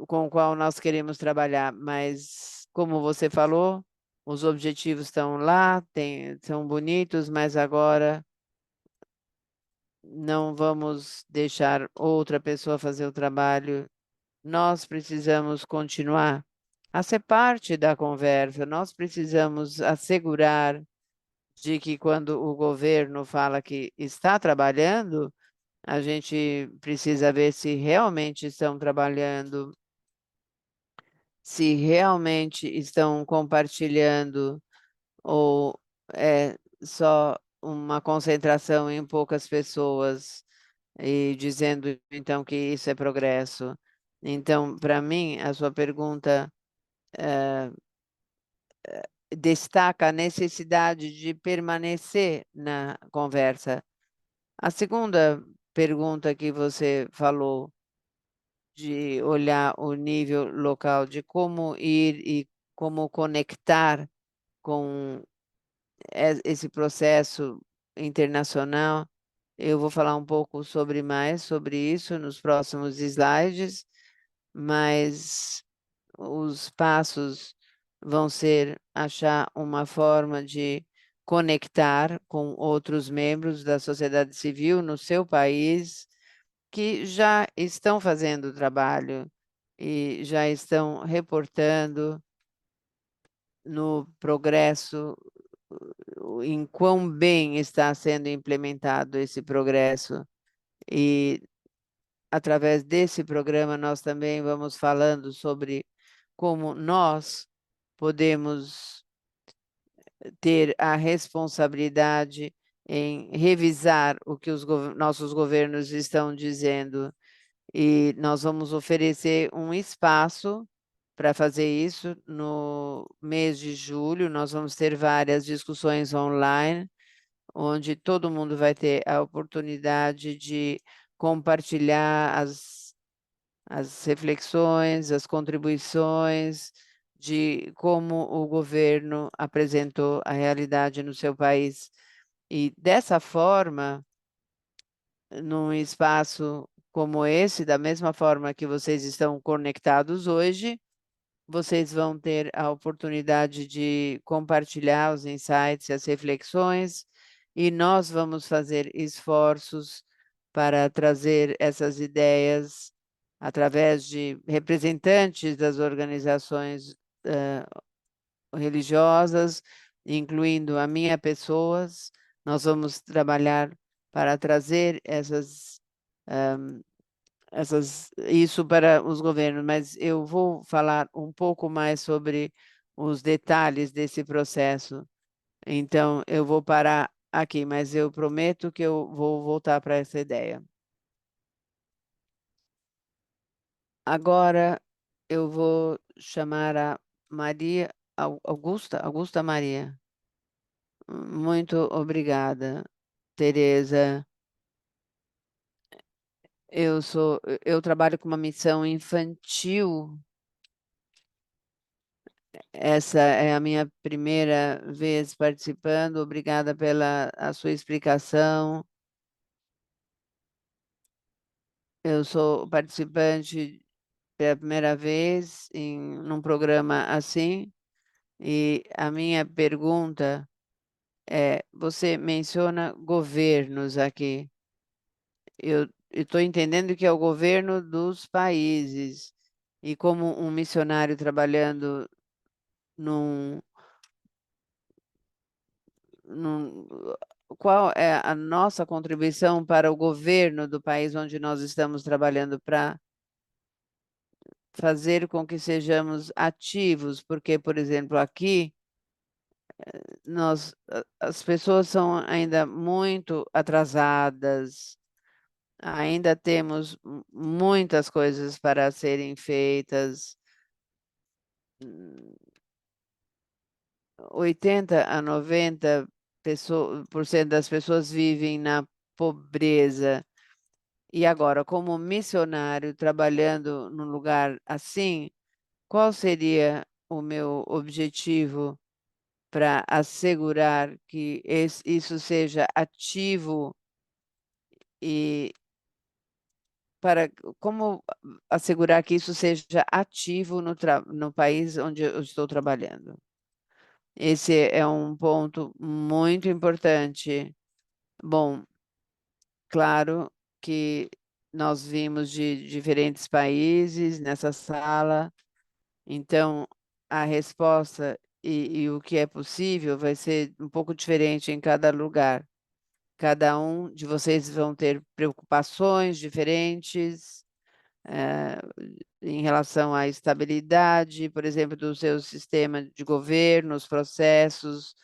com o qual nós queremos trabalhar. Mas, como você falou, os objetivos estão lá, são bonitos, mas agora não vamos deixar outra pessoa fazer o trabalho. Nós precisamos continuar a ser parte da conversa, nós precisamos assegurar de que quando o governo fala que está trabalhando, a gente precisa ver se realmente estão trabalhando, se realmente estão compartilhando ou é só uma concentração em poucas pessoas e dizendo então que isso é progresso. Então, para mim, a sua pergunta destaca a necessidade de permanecer na conversa. A segunda pergunta que você falou, de olhar o nível local, de como ir e como conectar com esse processo internacional, eu vou falar um pouco mais sobre isso nos próximos slides, mas os passos vão ser achar uma forma de conectar com outros membros da sociedade civil no seu país que já estão fazendo o trabalho e já estão reportando no progresso em quão bem está sendo implementado esse progresso. E através desse programa nós também vamos falando sobre como nós podemos ter a responsabilidade em revisar o que os nossos governos estão dizendo. E nós vamos oferecer um espaço para fazer isso no mês de julho. Nós vamos ter várias discussões online, onde todo mundo vai ter a oportunidade de compartilhar as reflexões, as contribuições de como o governo apresentou a realidade no seu país. E dessa forma, num espaço como esse, da mesma forma que vocês estão conectados hoje, vocês vão ter a oportunidade de compartilhar os insights e as reflexões, e nós vamos fazer esforços para trazer essas ideias através de representantes das organizações religiosas, incluindo a minha pessoas. Nós vamos trabalhar para trazer isso para os governos, mas eu vou falar um pouco mais sobre os detalhes desse processo. Então, eu vou parar aqui, mas eu prometo que eu vou voltar para essa ideia. Agora, eu vou chamar a Maria Augusta Maria. Muito obrigada, Tereza. Eu trabalho com uma missão infantil. Essa é a minha primeira vez participando. Obrigada pela a sua explicação. Eu sou participante pela primeira vez num programa assim, e a minha pergunta é: você menciona governos aqui. Eu estou entendendo que é o governo dos países, e como um missionário trabalhando num, num, qual é a nossa contribuição para o governo do país onde nós estamos trabalhando para fazer com que sejamos ativos? Porque, por exemplo, aqui as pessoas são ainda muito atrasadas, ainda temos muitas coisas para serem feitas. 80 a 90% das pessoas vivem na pobreza. E agora, como missionário, trabalhando num lugar assim, qual seria o meu objetivo para assegurar que isso seja ativo e para como assegurar que isso seja ativo no país onde eu estou trabalhando? Esse é um ponto muito importante. Bom, claro que nós vimos de diferentes países nessa sala, então a resposta e o que é possível vai ser um pouco diferente em cada lugar. Cada um de vocês vão ter preocupações diferentes, eh, em relação à estabilidade, por exemplo, do seu sistema de governo, os processos,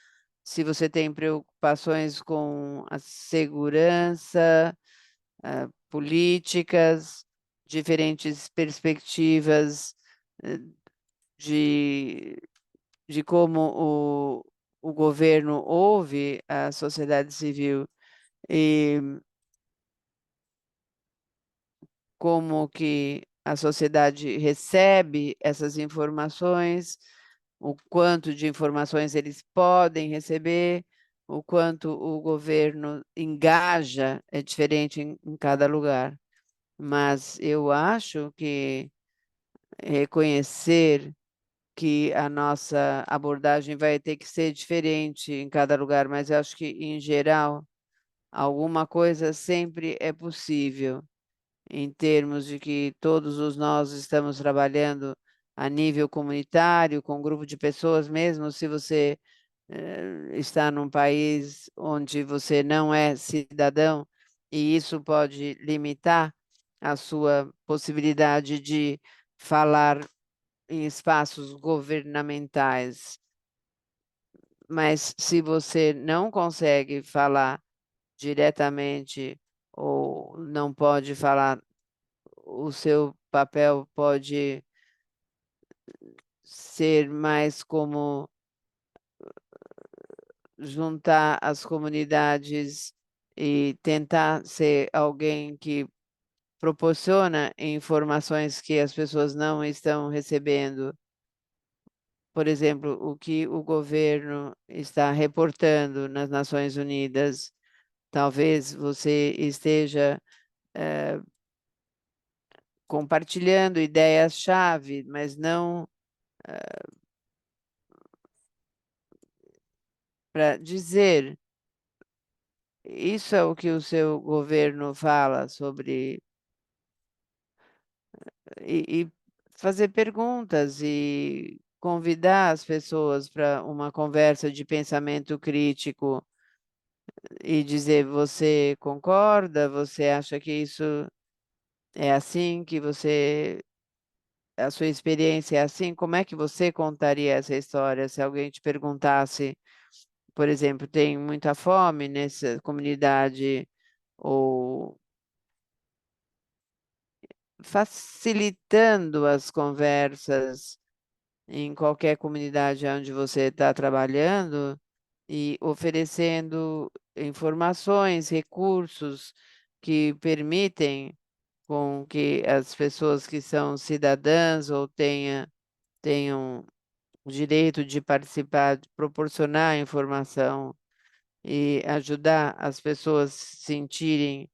se você tem preocupações com a segurança, políticas, diferentes perspectivas eh, de, de como o governo ouve a sociedade civil e como que a sociedade recebe essas informações, o quanto de informações eles podem receber, o quanto o governo engaja, é diferente em cada lugar. Mas eu acho que reconhecer que a nossa abordagem vai ter que ser diferente em cada lugar, mas eu acho que, em geral, alguma coisa sempre é possível em termos de que todos os nós estamos trabalhando a nível comunitário, com um grupo de pessoas, mesmo se você está num país onde você não é cidadão, e isso pode limitar a sua possibilidade de falar em espaços governamentais. Mas se você não consegue falar diretamente ou não pode falar, o seu papel pode ser mais como juntar as comunidades e tentar ser alguém que proporciona informações que as pessoas não estão recebendo. Por exemplo, o que o governo está reportando nas Nações Unidas. Talvez você esteja compartilhando ideias-chave, mas não para dizer. Isso é o que o seu governo fala sobre e fazer perguntas e convidar as pessoas para uma conversa de pensamento crítico e dizer: você concorda? Você acha que isso é assim? Que você a sua experiência é assim? Como é que você contaria essa história se alguém te perguntasse, por exemplo, tem muita fome nessa comunidade ou facilitando as conversas em qualquer comunidade onde você está trabalhando e oferecendo informações, recursos que permitem com que as pessoas que são cidadãs ou tenham o direito de participar, de proporcionar informação e ajudar as pessoas se sentirem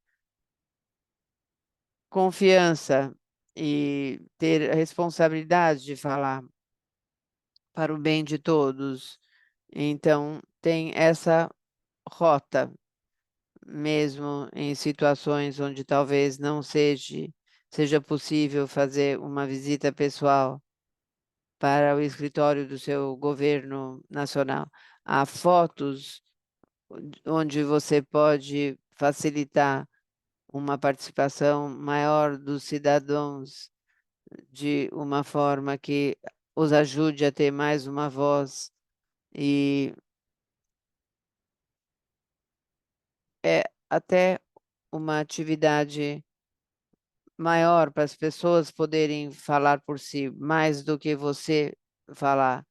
confiança e ter a responsabilidade de falar para o bem de todos. Então, tem essa rota, mesmo em situações onde talvez não seja possível fazer uma visita pessoal para o escritório do seu governo nacional. Há fotos onde você pode facilitar uma participação maior dos cidadãos de uma forma que os ajude a ter mais uma voz e é até uma atividade maior para as pessoas poderem falar por si, mais do que você falar.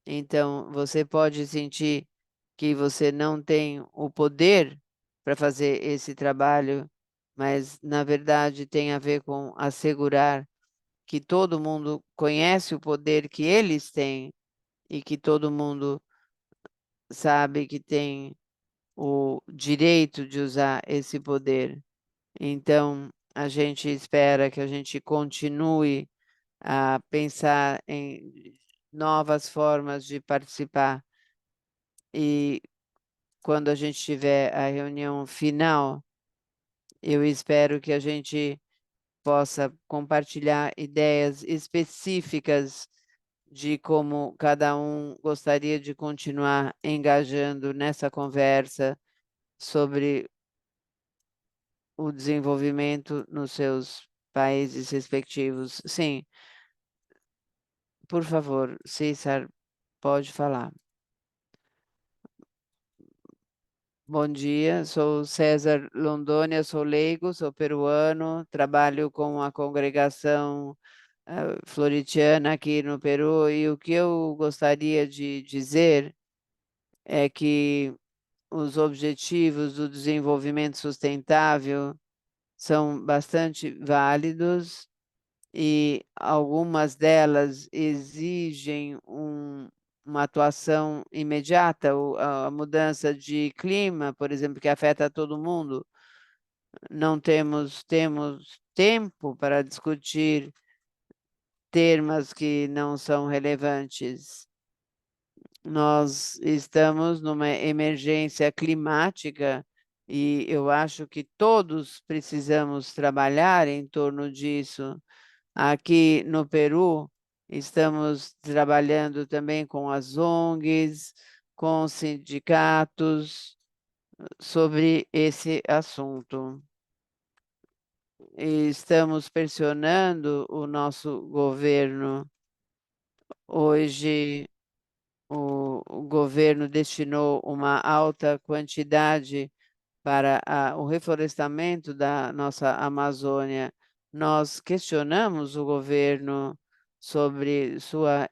Então, você pode sentir que você não tem o poder para fazer esse trabalho, mas, na verdade, tem a ver com assegurar que todo mundo conhece o poder que eles têm e que todo mundo sabe que tem o direito de usar esse poder. Então, a gente espera que a gente continue a pensar em novas formas de participar e quando a gente tiver a reunião final, eu espero que a gente possa compartilhar ideias específicas de como cada um gostaria de continuar engajando nessa conversa sobre o desenvolvimento nos seus países respectivos. Sim, por favor, César, pode falar. Bom dia, sou César Londônia, sou leigo, sou peruano, trabalho com a congregação floritiana aqui no Peru e o que eu gostaria de dizer é que os objetivos do desenvolvimento sustentável são bastante válidos e algumas delas exigem uma atuação imediata, a mudança de clima, por exemplo, que afeta todo mundo. Não temos tempo para discutir temas que não são relevantes. Nós estamos numa emergência climática e eu acho que todos precisamos trabalhar em torno disso. Aqui no Peru, estamos trabalhando também com as ONGs, com os sindicatos sobre esse assunto. E estamos pressionando o nosso governo. Hoje, o governo destinou uma alta quantidade para o reflorestamento da nossa Amazônia. Nós questionamos o governo sobre sua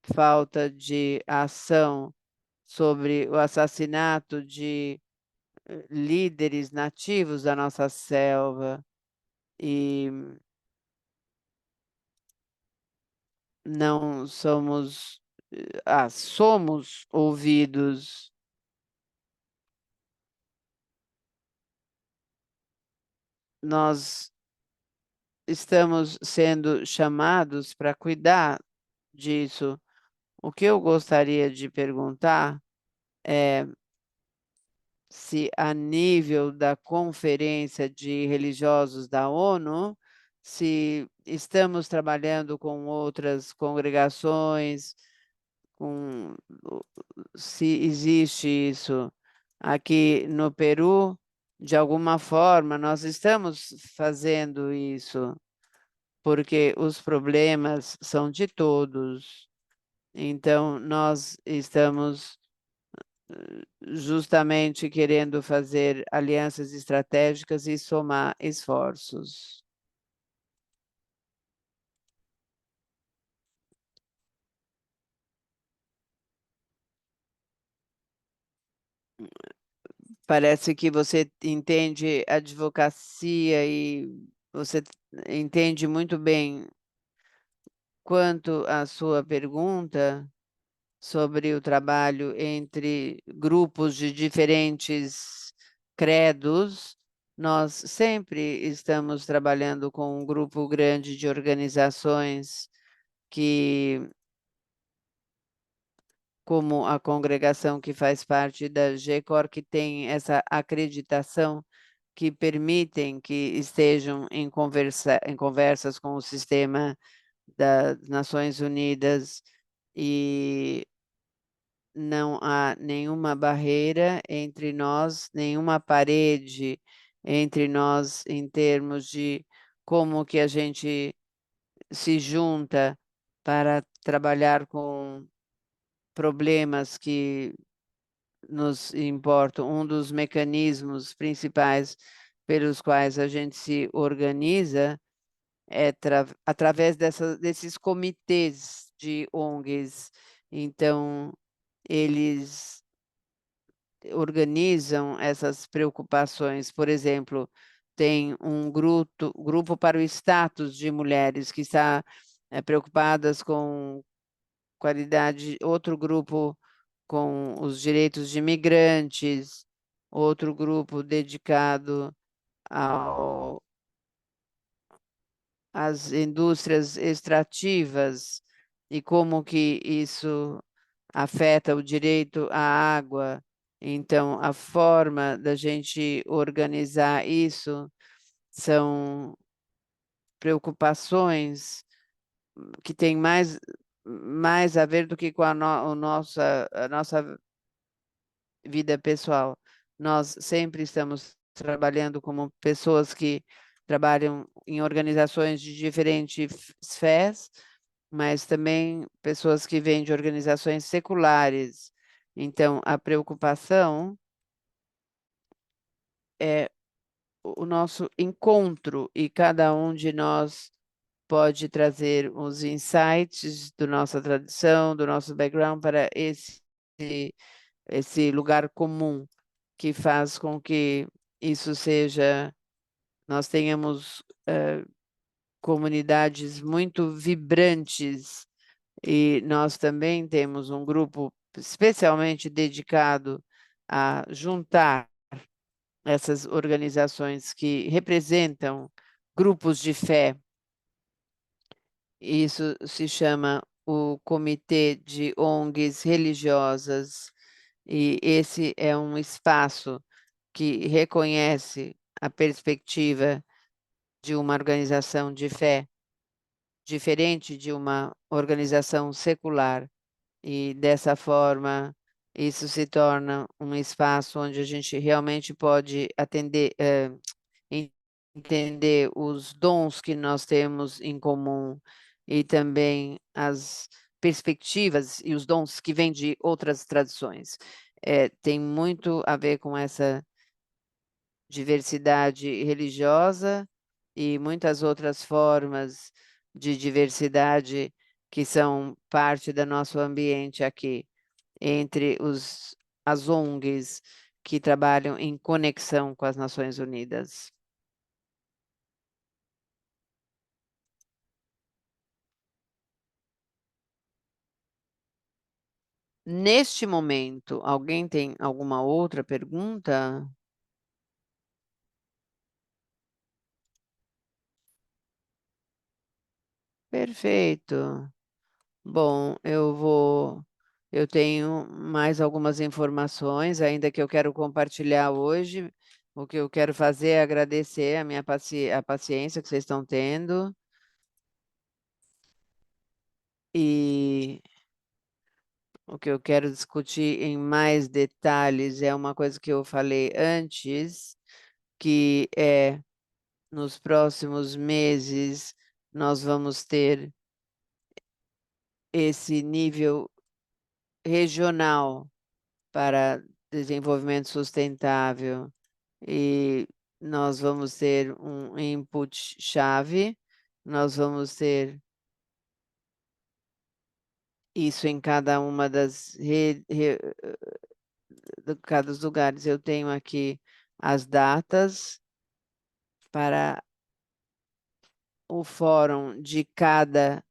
falta de ação, sobre o assassinato de líderes nativos da nossa selva e não somos, somos ouvidos. Nós estamos sendo chamados para cuidar disso. O que eu gostaria de perguntar é se a nível da Conferência de Religiosos da ONU, se estamos trabalhando com outras congregações, com, se existe isso aqui no Peru, de alguma forma, nós estamos fazendo isso, porque os problemas são de todos. Então, nós estamos justamente querendo fazer alianças estratégicas e somar esforços. Parece que você entende advocacia e você entende muito bem quanto à sua pergunta sobre o trabalho entre grupos de diferentes credos. Nós sempre estamos trabalhando com um grupo grande de organizações que, como a congregação que faz parte da GECOR, que tem essa acreditação que permitem que estejam em conversas com o sistema das Nações Unidas e não há nenhuma barreira entre nós, nenhuma parede entre nós em termos de como que a gente se junta para trabalhar com problemas que nos importam. Um dos mecanismos principais pelos quais a gente se organiza é através desses comitês de ONGs. Então, eles organizam essas preocupações. Por exemplo, tem um grupo para o status de mulheres que está preocupadas com qualidade, outro grupo com os direitos de imigrantes, outro grupo dedicado ao, às indústrias extrativas e como que isso afeta o direito à água. Então, a forma da gente organizar isso são preocupações que têm mais a ver do que com a nossa vida pessoal. Nós sempre estamos trabalhando como pessoas que trabalham em organizações de diferentes fés, mas também pessoas que vêm de organizações seculares. Então, a preocupação é o nosso encontro e cada um de nós pode trazer os insights da nossa tradição, do nosso background para esse lugar comum que faz com que isso seja, nós tenhamos comunidades muito vibrantes e nós também temos um grupo especialmente dedicado a juntar essas organizações que representam grupos de fé. Isso se chama o Comitê de ONGs Religiosas, e esse é um espaço que reconhece a perspectiva de uma organização de fé, diferente de uma organização secular. E dessa forma, isso se torna um espaço onde a gente realmente pode atender, entender os dons que nós temos em comum e também as perspectivas e os dons que vêm de outras tradições. Tem muito a ver com essa diversidade religiosa e muitas outras formas de diversidade que são parte do nosso ambiente aqui, entre as ONGs que trabalham em conexão com as Nações Unidas. Neste momento, alguém tem alguma outra pergunta? Perfeito. Bom, eu tenho mais algumas informações ainda que eu quero compartilhar hoje. O que eu quero fazer é agradecer a minha a paciência que vocês estão tendo e o que eu quero discutir em mais detalhes é uma coisa que eu falei antes, que é nos próximos meses nós vamos ter esse nível regional para desenvolvimento sustentável e nós vamos ter um input chave, nós vamos ter isso em cada uma das de cada lugares. Eu tenho aqui as datas para o fórum de cada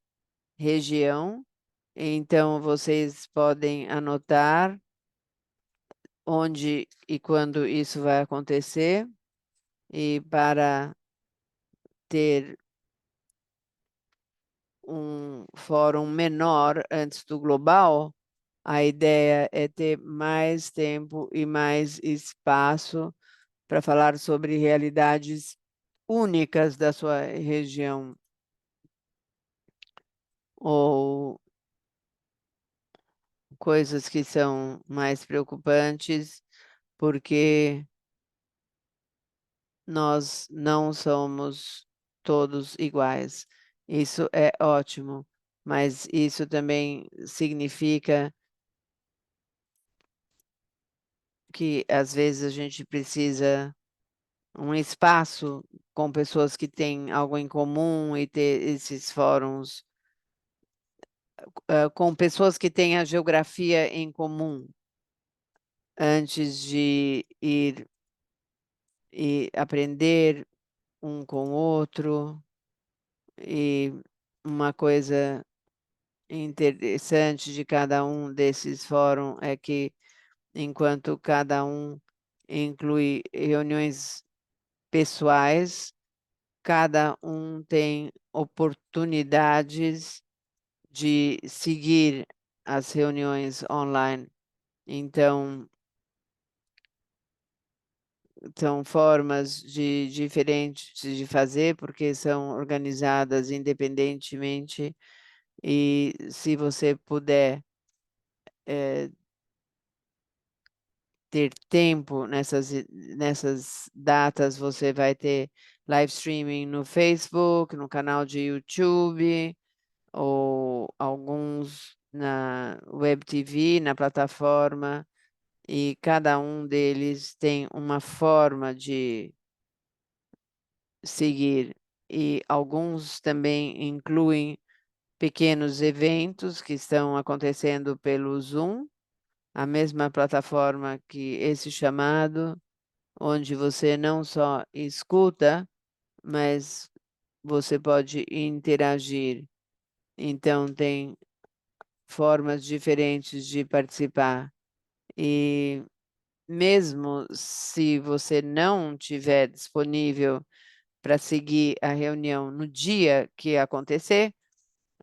região, então vocês podem anotar onde e quando isso vai acontecer, e para ter um fórum menor antes do global, a ideia é ter mais tempo e mais espaço para falar sobre realidades únicas da sua região ou coisas que são mais preocupantes, porque nós não somos todos iguais. Isso é ótimo, mas isso também significa que às vezes a gente precisa um espaço com pessoas que têm algo em comum e ter esses fóruns com pessoas que têm a geografia em comum antes de ir e aprender um com o outro. E uma coisa interessante de cada um desses fóruns é que, enquanto cada um inclui reuniões pessoais, cada um tem oportunidades de seguir as reuniões online. Então, são formas diferentes de fazer, porque são organizadas independentemente. E se você puder ter tempo nessas datas, você vai ter live streaming no Facebook, no canal de YouTube, ou alguns na Web TV, na plataforma, e cada um deles tem uma forma de seguir. E alguns também incluem pequenos eventos que estão acontecendo pelo Zoom, a mesma plataforma que esse chamado, onde você não só escuta, mas você pode interagir. Então, tem formas diferentes de participar. E mesmo se você não tiver disponível para seguir a reunião no dia que acontecer,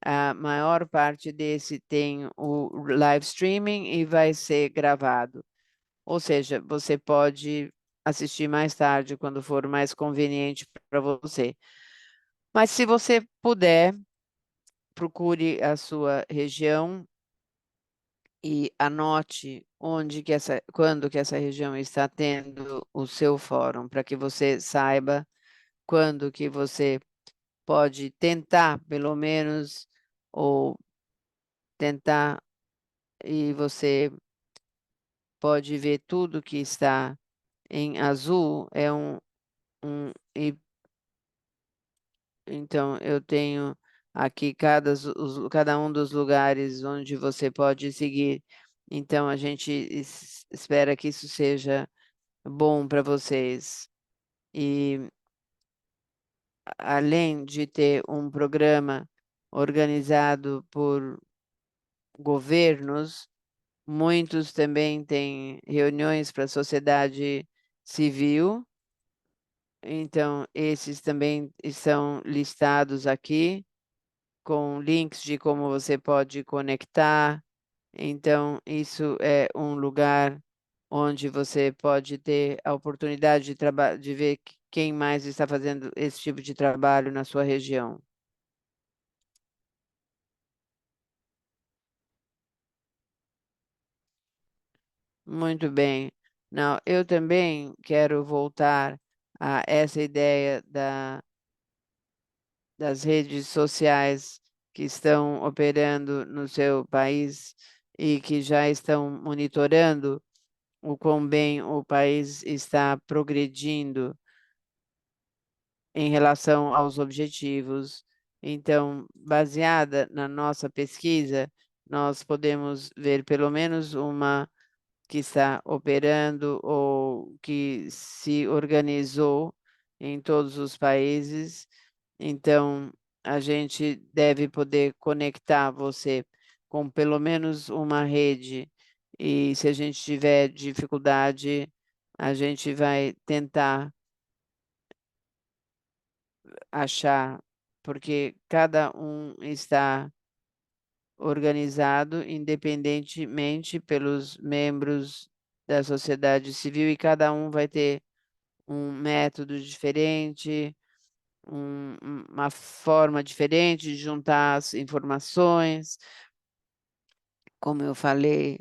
a maior parte desse tem o live streaming e vai ser gravado. Ou seja, você pode assistir mais tarde, quando for mais conveniente para você. Mas se você puder, procure a sua região e anote quando que essa região está tendo o seu fórum, para que você saiba quando que você pode tentar, pelo menos, ou tentar, e você pode ver tudo que está em azul, e então eu tenho aqui cada um dos lugares onde você pode seguir. Então a gente espera que isso seja bom para vocês. E além de ter um programa organizado por governos, muitos também têm reuniões para a sociedade civil. Então, esses também estão listados aqui, com links de como você pode conectar. Então, isso é um lugar onde você pode ter a oportunidade de ver quem mais está fazendo esse tipo de trabalho na sua região. Muito bem. Não, eu também quero voltar a essa ideia das redes sociais que estão operando no seu país e que já estão monitorando o quão bem o país está progredindo em relação aos objetivos. Então, baseada na nossa pesquisa, nós podemos ver pelo menos uma que está operando ou que se organizou em todos os países. Então, a gente deve poder conectar você com pelo menos uma rede. E se a gente tiver dificuldade, a gente vai tentar achar, porque cada um está organizado independentemente pelos membros da sociedade civil e cada um vai ter um método diferente, uma forma diferente de juntar as informações. Como eu falei,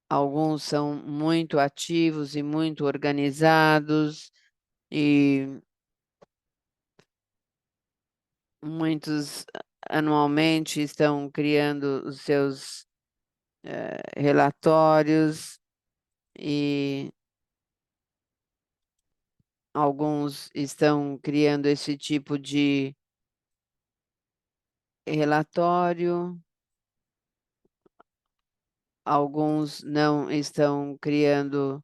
alguns são muito ativos e muito organizados, e muitos anualmente estão criando os seus relatórios, e alguns estão criando esse tipo de relatório, alguns não estão criando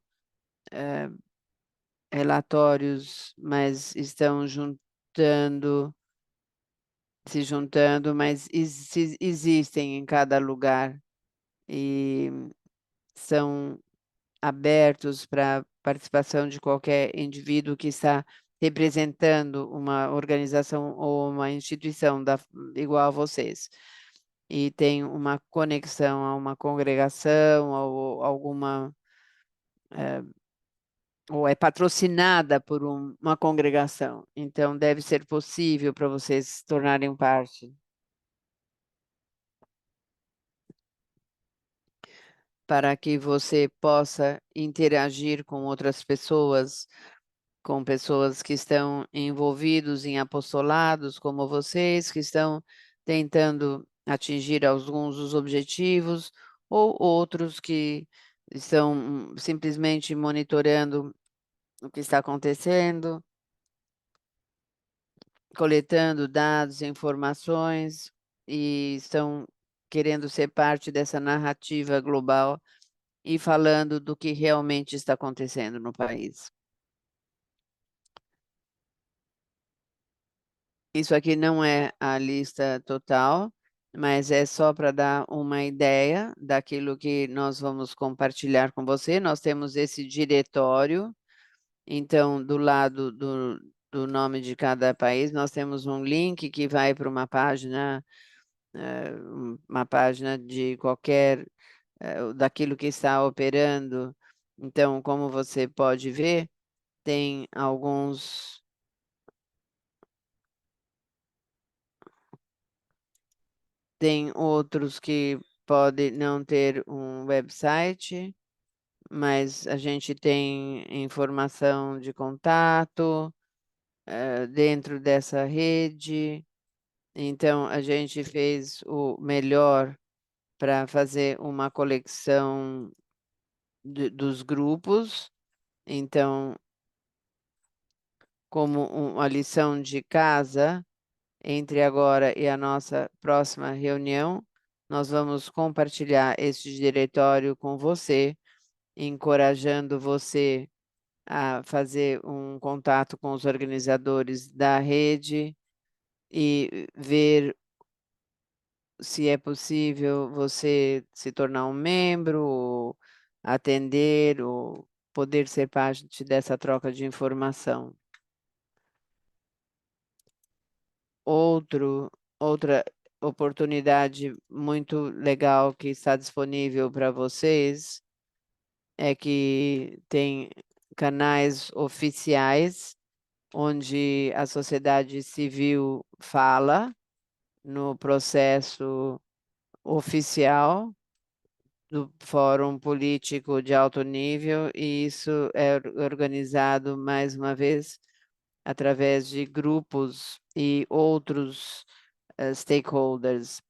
relatórios, mas estão se juntando, mas existem em cada lugar e são abertos para participação de qualquer indivíduo que está representando uma organização ou uma instituição igual a vocês. E tem uma conexão a uma congregação ou alguma, ou é patrocinada por uma congregação. Então, deve ser possível para vocês se tornarem parte, para que você possa interagir com outras pessoas, com pessoas que estão envolvidos em apostolados como vocês, que estão tentando atingir alguns dos objetivos, ou outros que estão simplesmente monitorando o que está acontecendo, coletando dados e informações, e estão querendo ser parte dessa narrativa global e falando do que realmente está acontecendo no país. Isso aqui não é a lista total, mas é só para dar uma ideia daquilo que nós vamos compartilhar com você. Nós temos esse diretório, então, do lado do nome de cada país, nós temos um link que vai para uma página de qualquer, daquilo que está operando. Então, como você pode ver, tem tem outros que pode não ter um website, mas a gente tem informação de contato dentro dessa rede. Então, a gente fez o melhor para fazer uma coleção dos grupos. Então, como uma lição de casa, entre agora e a nossa próxima reunião, nós vamos compartilhar este diretório com você, encorajando você a fazer um contato com os organizadores da rede e ver se é possível você se tornar um membro, ou atender, ou poder ser parte dessa troca de informação. Outra oportunidade muito legal que está disponível para vocês é que tem canais oficiais onde a sociedade civil fala no processo oficial do Fórum Político de Alto Nível, e isso é organizado, mais uma vez, através de grupos e outros stakeholders.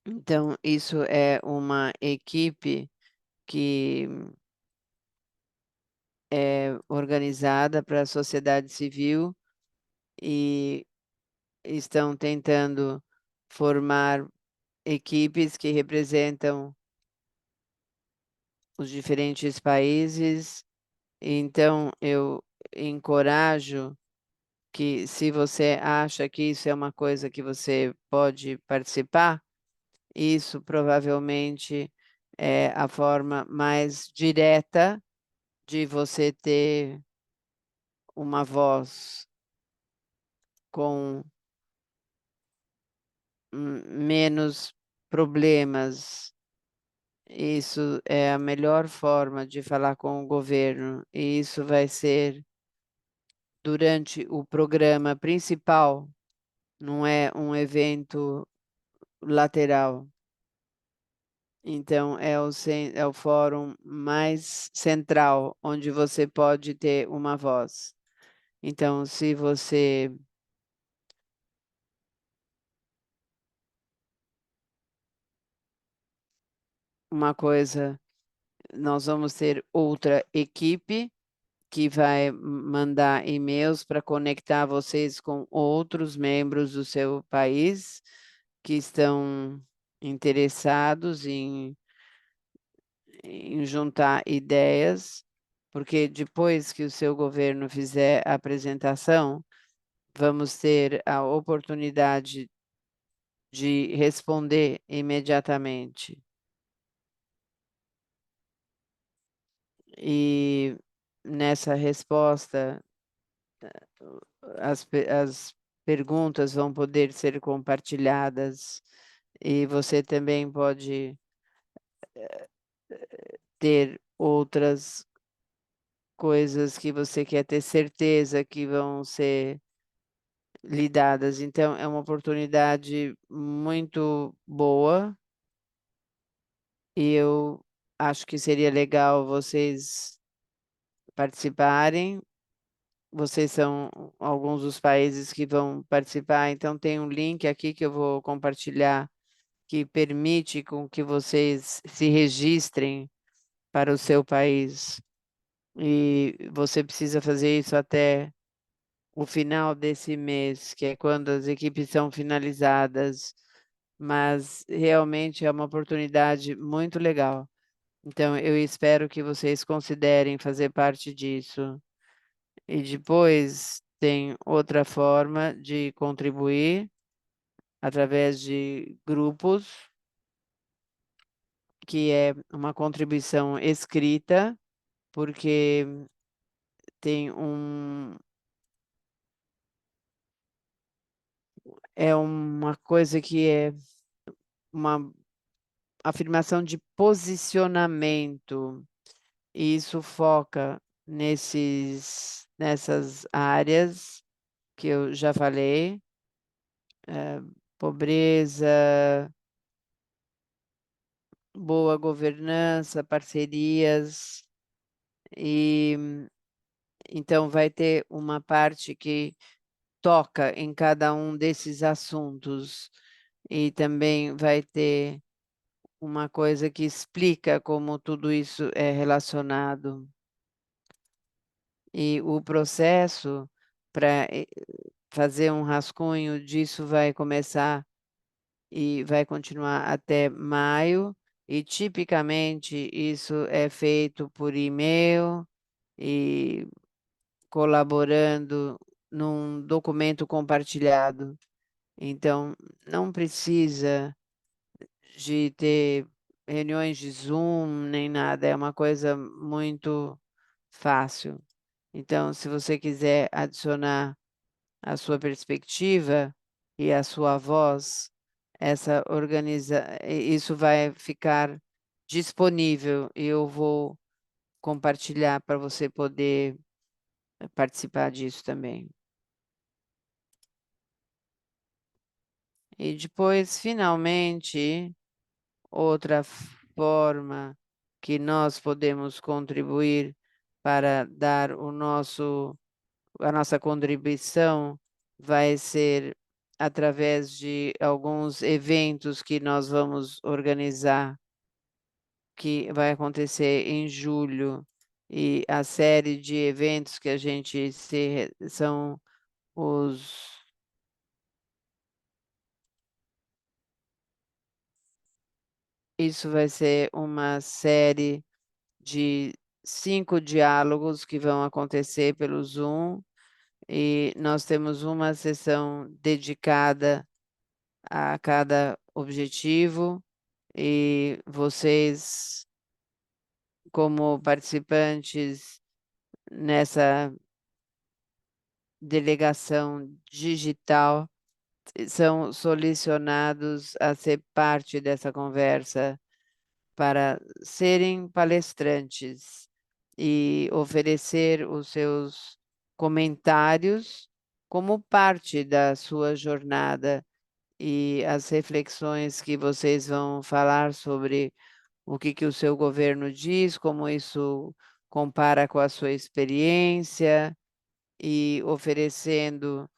Então, isso é uma equipe que é organizada para a sociedade civil e estão tentando formar equipes que representam os diferentes países. Então, eu encorajo que, se você acha que isso é uma coisa que você pode participar, isso provavelmente é a forma mais direta de você ter uma voz com menos problemas. Isso é a melhor forma de falar com o governo, e isso vai ser durante o programa principal, não é um evento lateral. Então, é o fórum mais central, onde você pode ter uma voz. Então, se você. Uma coisa, nós vamos ter outra equipe que vai mandar e-mails para conectar vocês com outros membros do seu país que estão interessados em juntar ideias, porque depois que o seu governo fizer a apresentação, vamos ter a oportunidade de responder imediatamente. E nessa resposta, as perguntas vão poder ser compartilhadas e você também pode ter outras coisas que você quer ter certeza que vão ser lidadas. Então, é uma oportunidade muito boa e eu acho que seria legal vocês participarem. Vocês são alguns dos países que vão participar, então tem um link aqui que eu vou compartilhar que permite com que vocês se registrem para o seu país. E você precisa fazer isso até o final desse mês, que é quando as equipes são finalizadas. Mas realmente é uma oportunidade muito legal. Então, eu espero que vocês considerem fazer parte disso. E depois tem outra forma de contribuir através de grupos, que é uma contribuição escrita, porque tem é uma coisa que é uma afirmação de posicionamento, e isso foca nessas áreas que eu já falei, pobreza, boa governança, parcerias, e então vai ter uma parte que toca em cada um desses assuntos, e também vai ter uma coisa que explica como tudo isso é relacionado. E o processo para fazer um rascunho disso vai começar e vai continuar até maio, e tipicamente isso é feito por e-mail e colaborando num documento compartilhado. Então, não precisa de ter reuniões de Zoom nem nada, é uma coisa muito fácil. Então, se você quiser adicionar a sua perspectiva e a sua voz, isso vai ficar disponível e eu vou compartilhar para você poder participar disso também. E depois, finalmente, outra forma que nós podemos contribuir para dar a nossa contribuição vai ser através de alguns eventos que nós vamos organizar, que vai acontecer em julho, e a série de eventos que a gente são os isso vai ser uma série de 5 diálogos que vão acontecer pelo Zoom, e nós temos uma sessão dedicada a cada objetivo, e vocês, como participantes nessa delegação digital, são selecionados a ser parte dessa conversa para serem palestrantes e oferecer os seus comentários como parte da sua jornada, e as reflexões que vocês vão falar sobre o que que o seu governo diz, como isso compara com a sua experiência, e oferecendo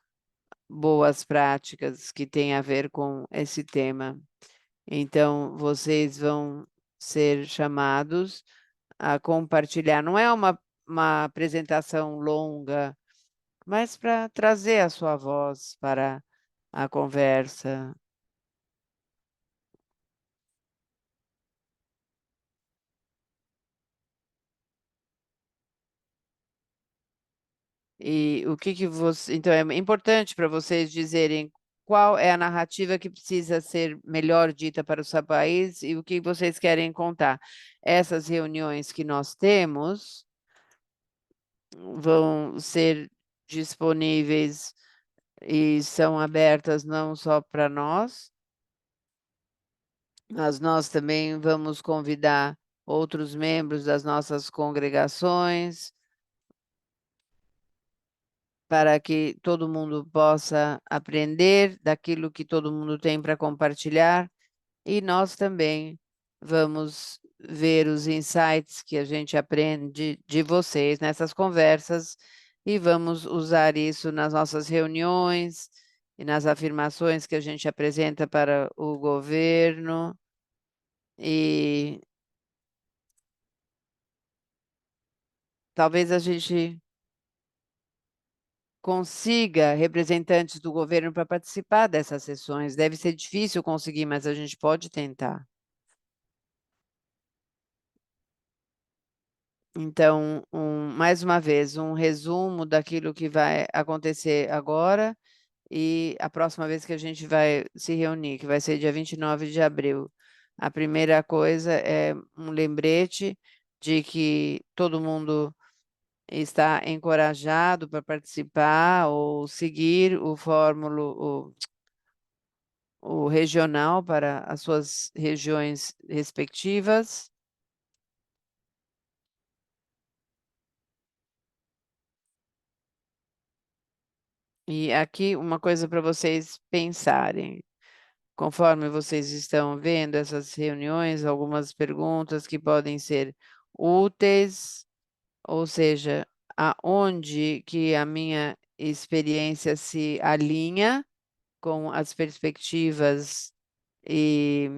boas práticas que têm a ver com esse tema. Então, vocês vão ser chamados a compartilhar. Não é uma apresentação longa, mas para trazer a sua voz para a conversa. E o que que você. Então, é importante para vocês dizerem qual é a narrativa que precisa ser melhor dita para o seu país e o que vocês querem contar. Essas reuniões que nós temos vão ser disponíveis e são abertas não só para nós, mas nós também vamos convidar outros membros das nossas congregações para que todo mundo possa aprender daquilo que todo mundo tem para compartilhar, e nós também vamos ver os insights que a gente aprende de vocês nessas conversas, e vamos usar isso nas nossas reuniões e nas afirmações que a gente apresenta para o governo, e talvez a gente consiga representantes do governo para participar dessas sessões. Deve ser difícil conseguir, mas a gente pode tentar. Então, mais uma vez, um resumo daquilo que vai acontecer agora e a próxima vez que a gente vai se reunir, que vai ser dia 29 de abril. A primeira coisa é um lembrete de que todo mundo está encorajado para participar ou seguir o regional para as suas regiões respectivas. E aqui uma coisa para vocês pensarem. Conforme vocês estão vendo essas reuniões, algumas perguntas que podem ser úteis, ou seja, aonde que a minha experiência se alinha com as perspectivas e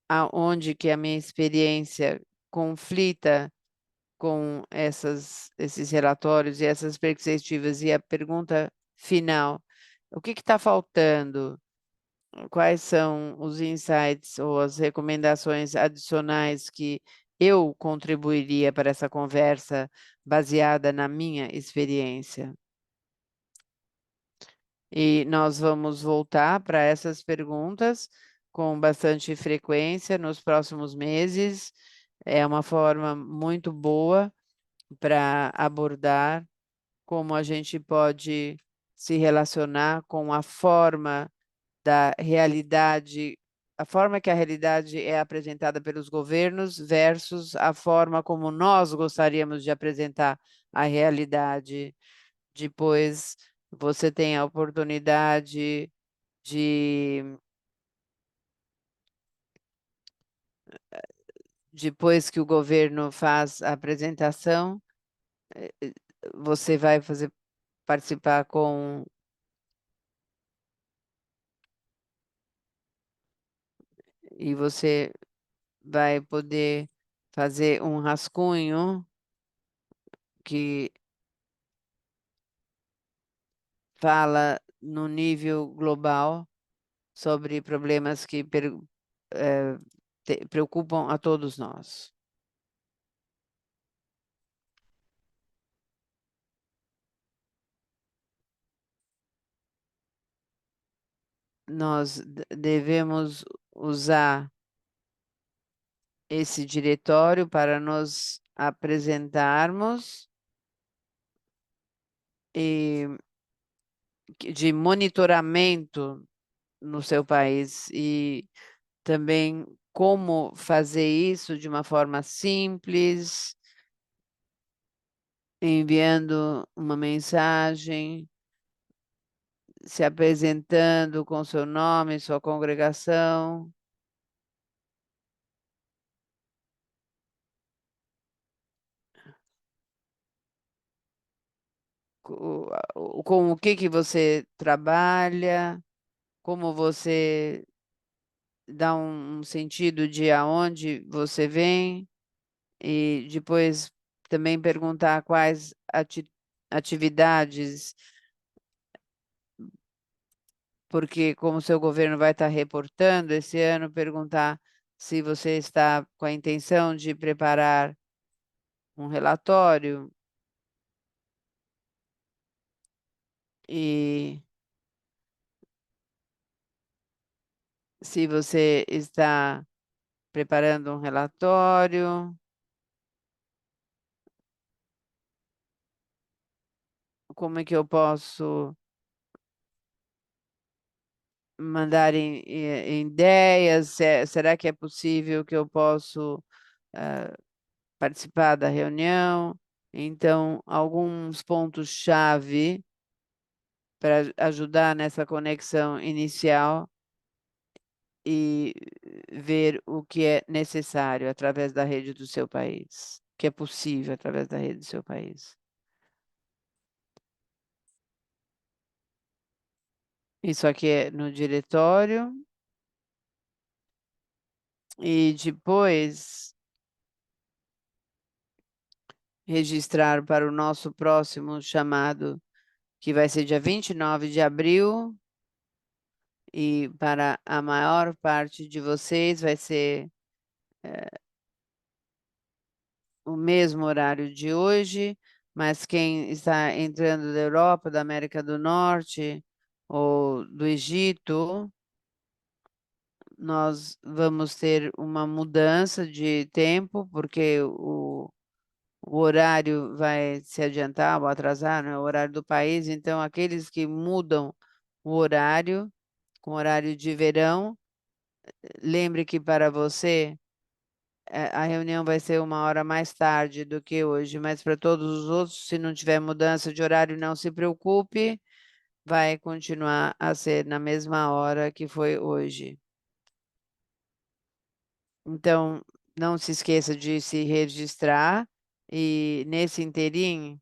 aonde que a minha experiência conflita com esses relatórios e essas perspectivas. E a pergunta final, o que está faltando? Quais são os insights ou as recomendações adicionais que eu contribuiria para essa conversa baseada na minha experiência? E nós vamos voltar para essas perguntas com bastante frequência nos próximos meses. É uma forma muito boa para abordar como a gente pode se relacionar com a forma da realidade, a forma que a realidade é apresentada pelos governos versus a forma como nós gostaríamos de apresentar a realidade. Depois você tem a oportunidade de, depois que o governo faz a apresentação, você vai participar e você vai poder fazer um rascunho que fala no nível global sobre problemas que preocupam a todos nós. Nós devemos usar esse diretório para nos apresentarmos e de monitoramento no seu país e também como fazer isso de uma forma simples, enviando uma mensagem, se apresentando com seu nome, sua congregação. Com o que você trabalha, como você dá um sentido de aonde você vem, e depois também perguntar quais atividades, porque como seu governo vai estar reportando esse ano, perguntar se você está com a intenção de preparar um relatório e se você está preparando um relatório, como é que eu posso mandar ideias? Será que é possível que eu posso participar da reunião? Então, alguns pontos-chave para ajudar nessa conexão inicial e ver o que é necessário através da rede do seu país, o que é possível através da rede do seu país. Isso aqui é no diretório. E depois registrar para o nosso próximo chamado, que vai ser dia 29 de abril, e para a maior parte de vocês vai ser o mesmo horário de hoje, mas quem está entrando da Europa, da América do Norte ou do Egito, nós vamos ter uma mudança de tempo, porque o horário vai se adiantar ou atrasar, né? O horário do país. Então, aqueles que mudam o horário, com horário de verão, lembre que para você a reunião vai ser uma hora mais tarde do que hoje, mas para todos os outros, se não tiver mudança de horário, não se preocupe. vai continuar a ser na mesma hora que foi hoje. Então, não se esqueça de se registrar e nesse interim,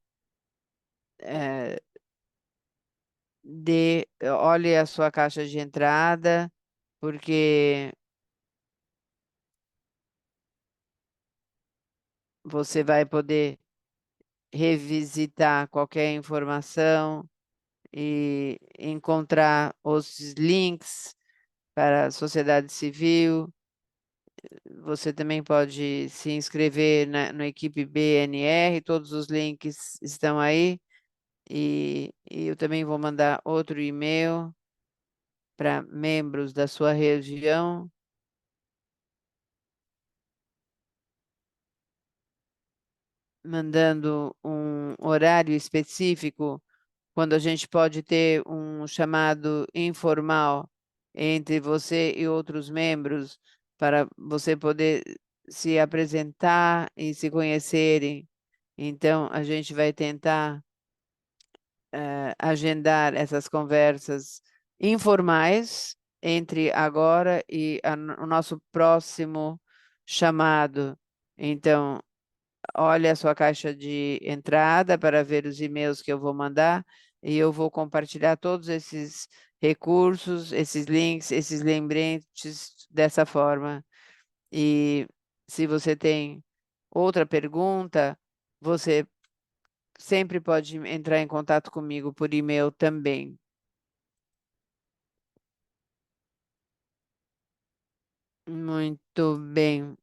eh, olhe a sua caixa de entrada, porque você vai poder revisitar qualquer informação e encontrar os links para a sociedade civil. Você também pode se inscrever no equipe BNR, todos os links estão aí. E eu também vou mandar outro e-mail para membros da sua região, mandando um horário específico, quando a gente pode ter um chamado informal entre você e outros membros, para você poder se apresentar e se conhecerem. Então, a gente vai tentar agendar essas conversas informais entre agora e o nosso próximo chamado. Então, olhe a sua caixa de entrada para ver os e-mails que eu vou mandar e eu vou compartilhar todos esses recursos, esses links, esses lembretes dessa forma. E se você tem outra pergunta, você sempre pode entrar em contato comigo por e-mail também. Muito bem.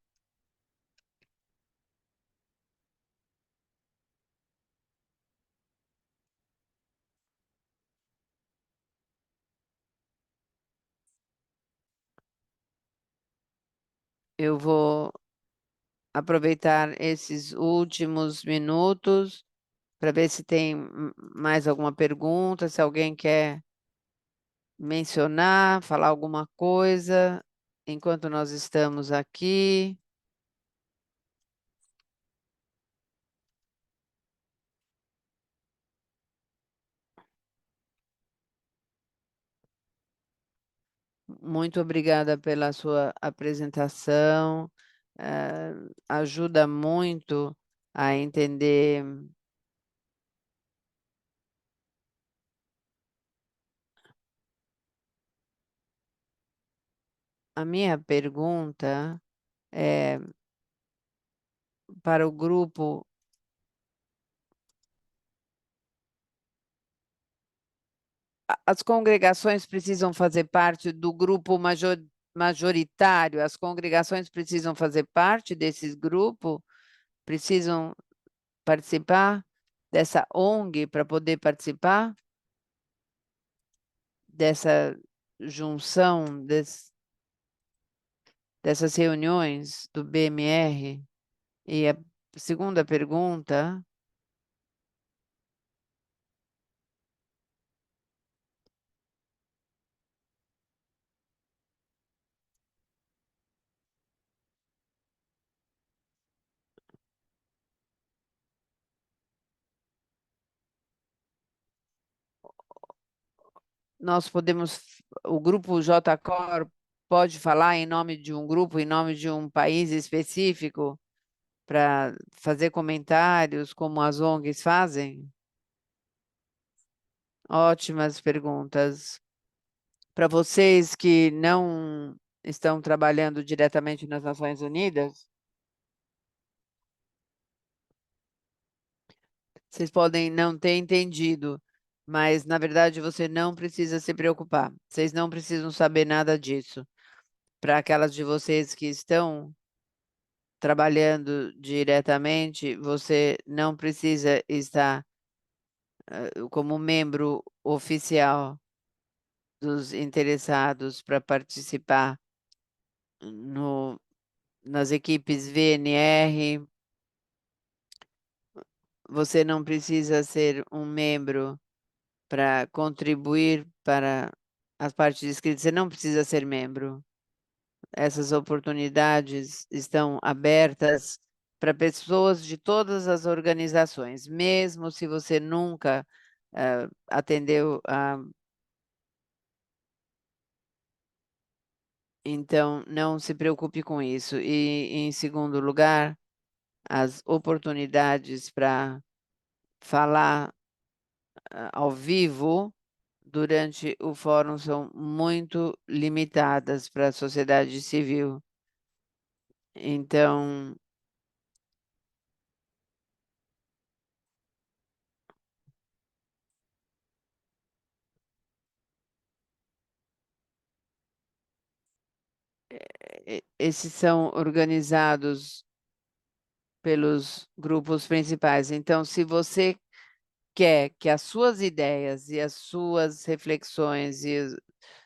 Eu vou aproveitar esses últimos minutos para ver se tem mais alguma pergunta, se alguém quer mencionar, falar alguma coisa enquanto nós estamos aqui. Muito obrigada pela sua apresentação. Ajuda muito a entender. A minha pergunta é para o grupo. As congregações precisam fazer parte do grupo majoritário, as congregações precisam fazer parte desse grupo, precisam participar dessa ONG para poder participar dessa junção, dessas reuniões do BMR. E a segunda pergunta, nós podemos, o grupo JCOR pode falar em nome de um grupo, em nome de um país específico, para fazer comentários como as ONGs fazem? Ótimas perguntas. Para vocês que não estão trabalhando diretamente nas Nações Unidas, vocês podem não ter entendido, mas na verdade você não precisa se preocupar. Vocês não precisam saber nada disso. Para aquelas de vocês que estão trabalhando diretamente, você não precisa estar como membro oficial dos interessados para participar no, nas equipes VNR. Você não precisa ser um membro para contribuir para as partes escritas. Você não precisa ser membro. Essas oportunidades estão abertas para pessoas de todas as organizações, mesmo se você nunca atendeu a. Então, não se preocupe com isso. E, em segundo lugar, as oportunidades para falar ao vivo durante o fórum são muito limitadas para a sociedade civil. Então, esses são organizados pelos grupos principais. Então, se você quer que as suas ideias e as suas reflexões,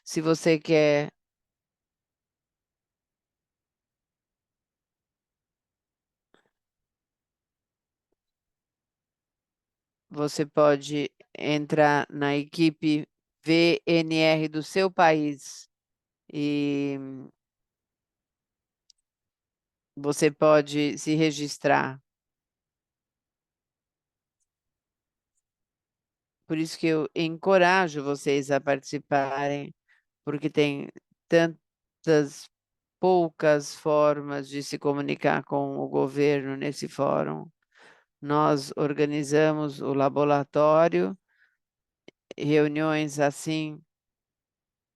se você quer, você pode entrar na equipe VNR do seu país e você pode se registrar. Por isso que eu encorajo vocês a participarem, porque tem tantas poucas formas de se comunicar com o governo nesse fórum. Nós organizamos o laboratório, reuniões assim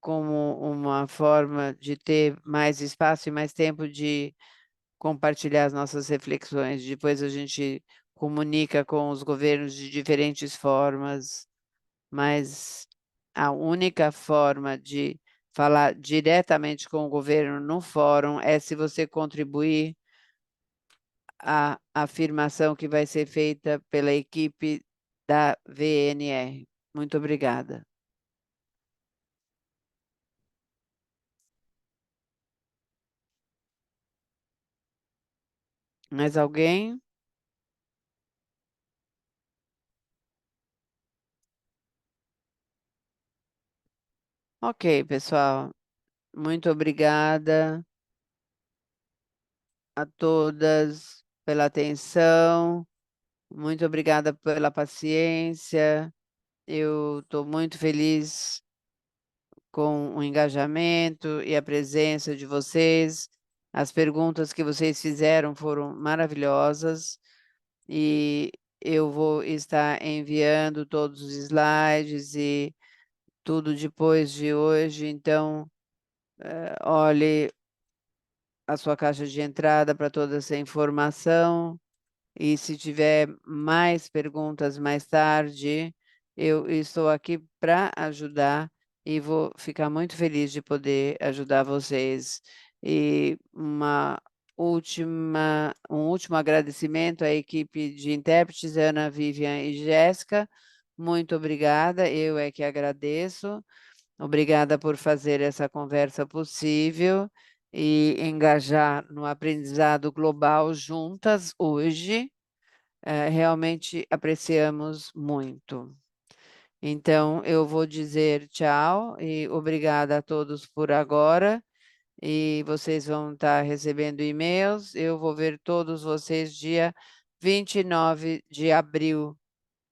como uma forma de ter mais espaço e mais tempo de compartilhar as nossas reflexões. Depois a gente comunica com os governos de diferentes formas, mas a única forma de falar diretamente com o governo no fórum é se você contribuir à afirmação que vai ser feita pela equipe da VNR. Muito obrigada. Mais alguém? Ok, pessoal. Muito obrigada a todas pela atenção. Muito obrigada pela paciência. Eu estou muito feliz com o engajamento e a presença de vocês. As perguntas que vocês fizeram foram maravilhosas e eu vou estar enviando todos os slides e tudo depois de hoje. Então, olhe a sua caixa de entrada para toda essa informação. E se tiver mais perguntas mais tarde, eu estou aqui para ajudar e vou ficar muito feliz de poder ajudar vocês. E um último agradecimento à equipe de intérpretes, Ana, Vivian e Jéssica. Muito obrigada, eu é que agradeço. Obrigada por fazer essa conversa possível e engajar no aprendizado global juntas hoje. Realmente apreciamos muito. Então, eu vou dizer tchau e obrigada a todos por agora. E vocês vão estar recebendo e-mails. Eu vou ver todos vocês dia 29 de abril.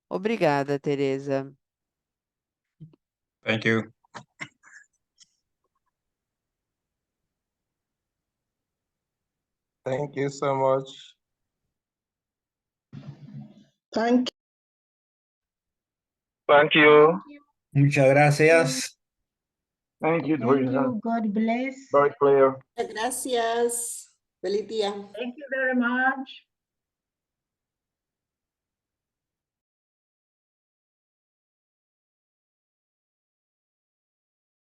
Obrigada, Tereza. Thank you. Thank you so much. Thank Thank you. Muchas gracias. Thank you, you. Teresa. God bless. Very clear. Gracias. Feliz día. Thank you very much.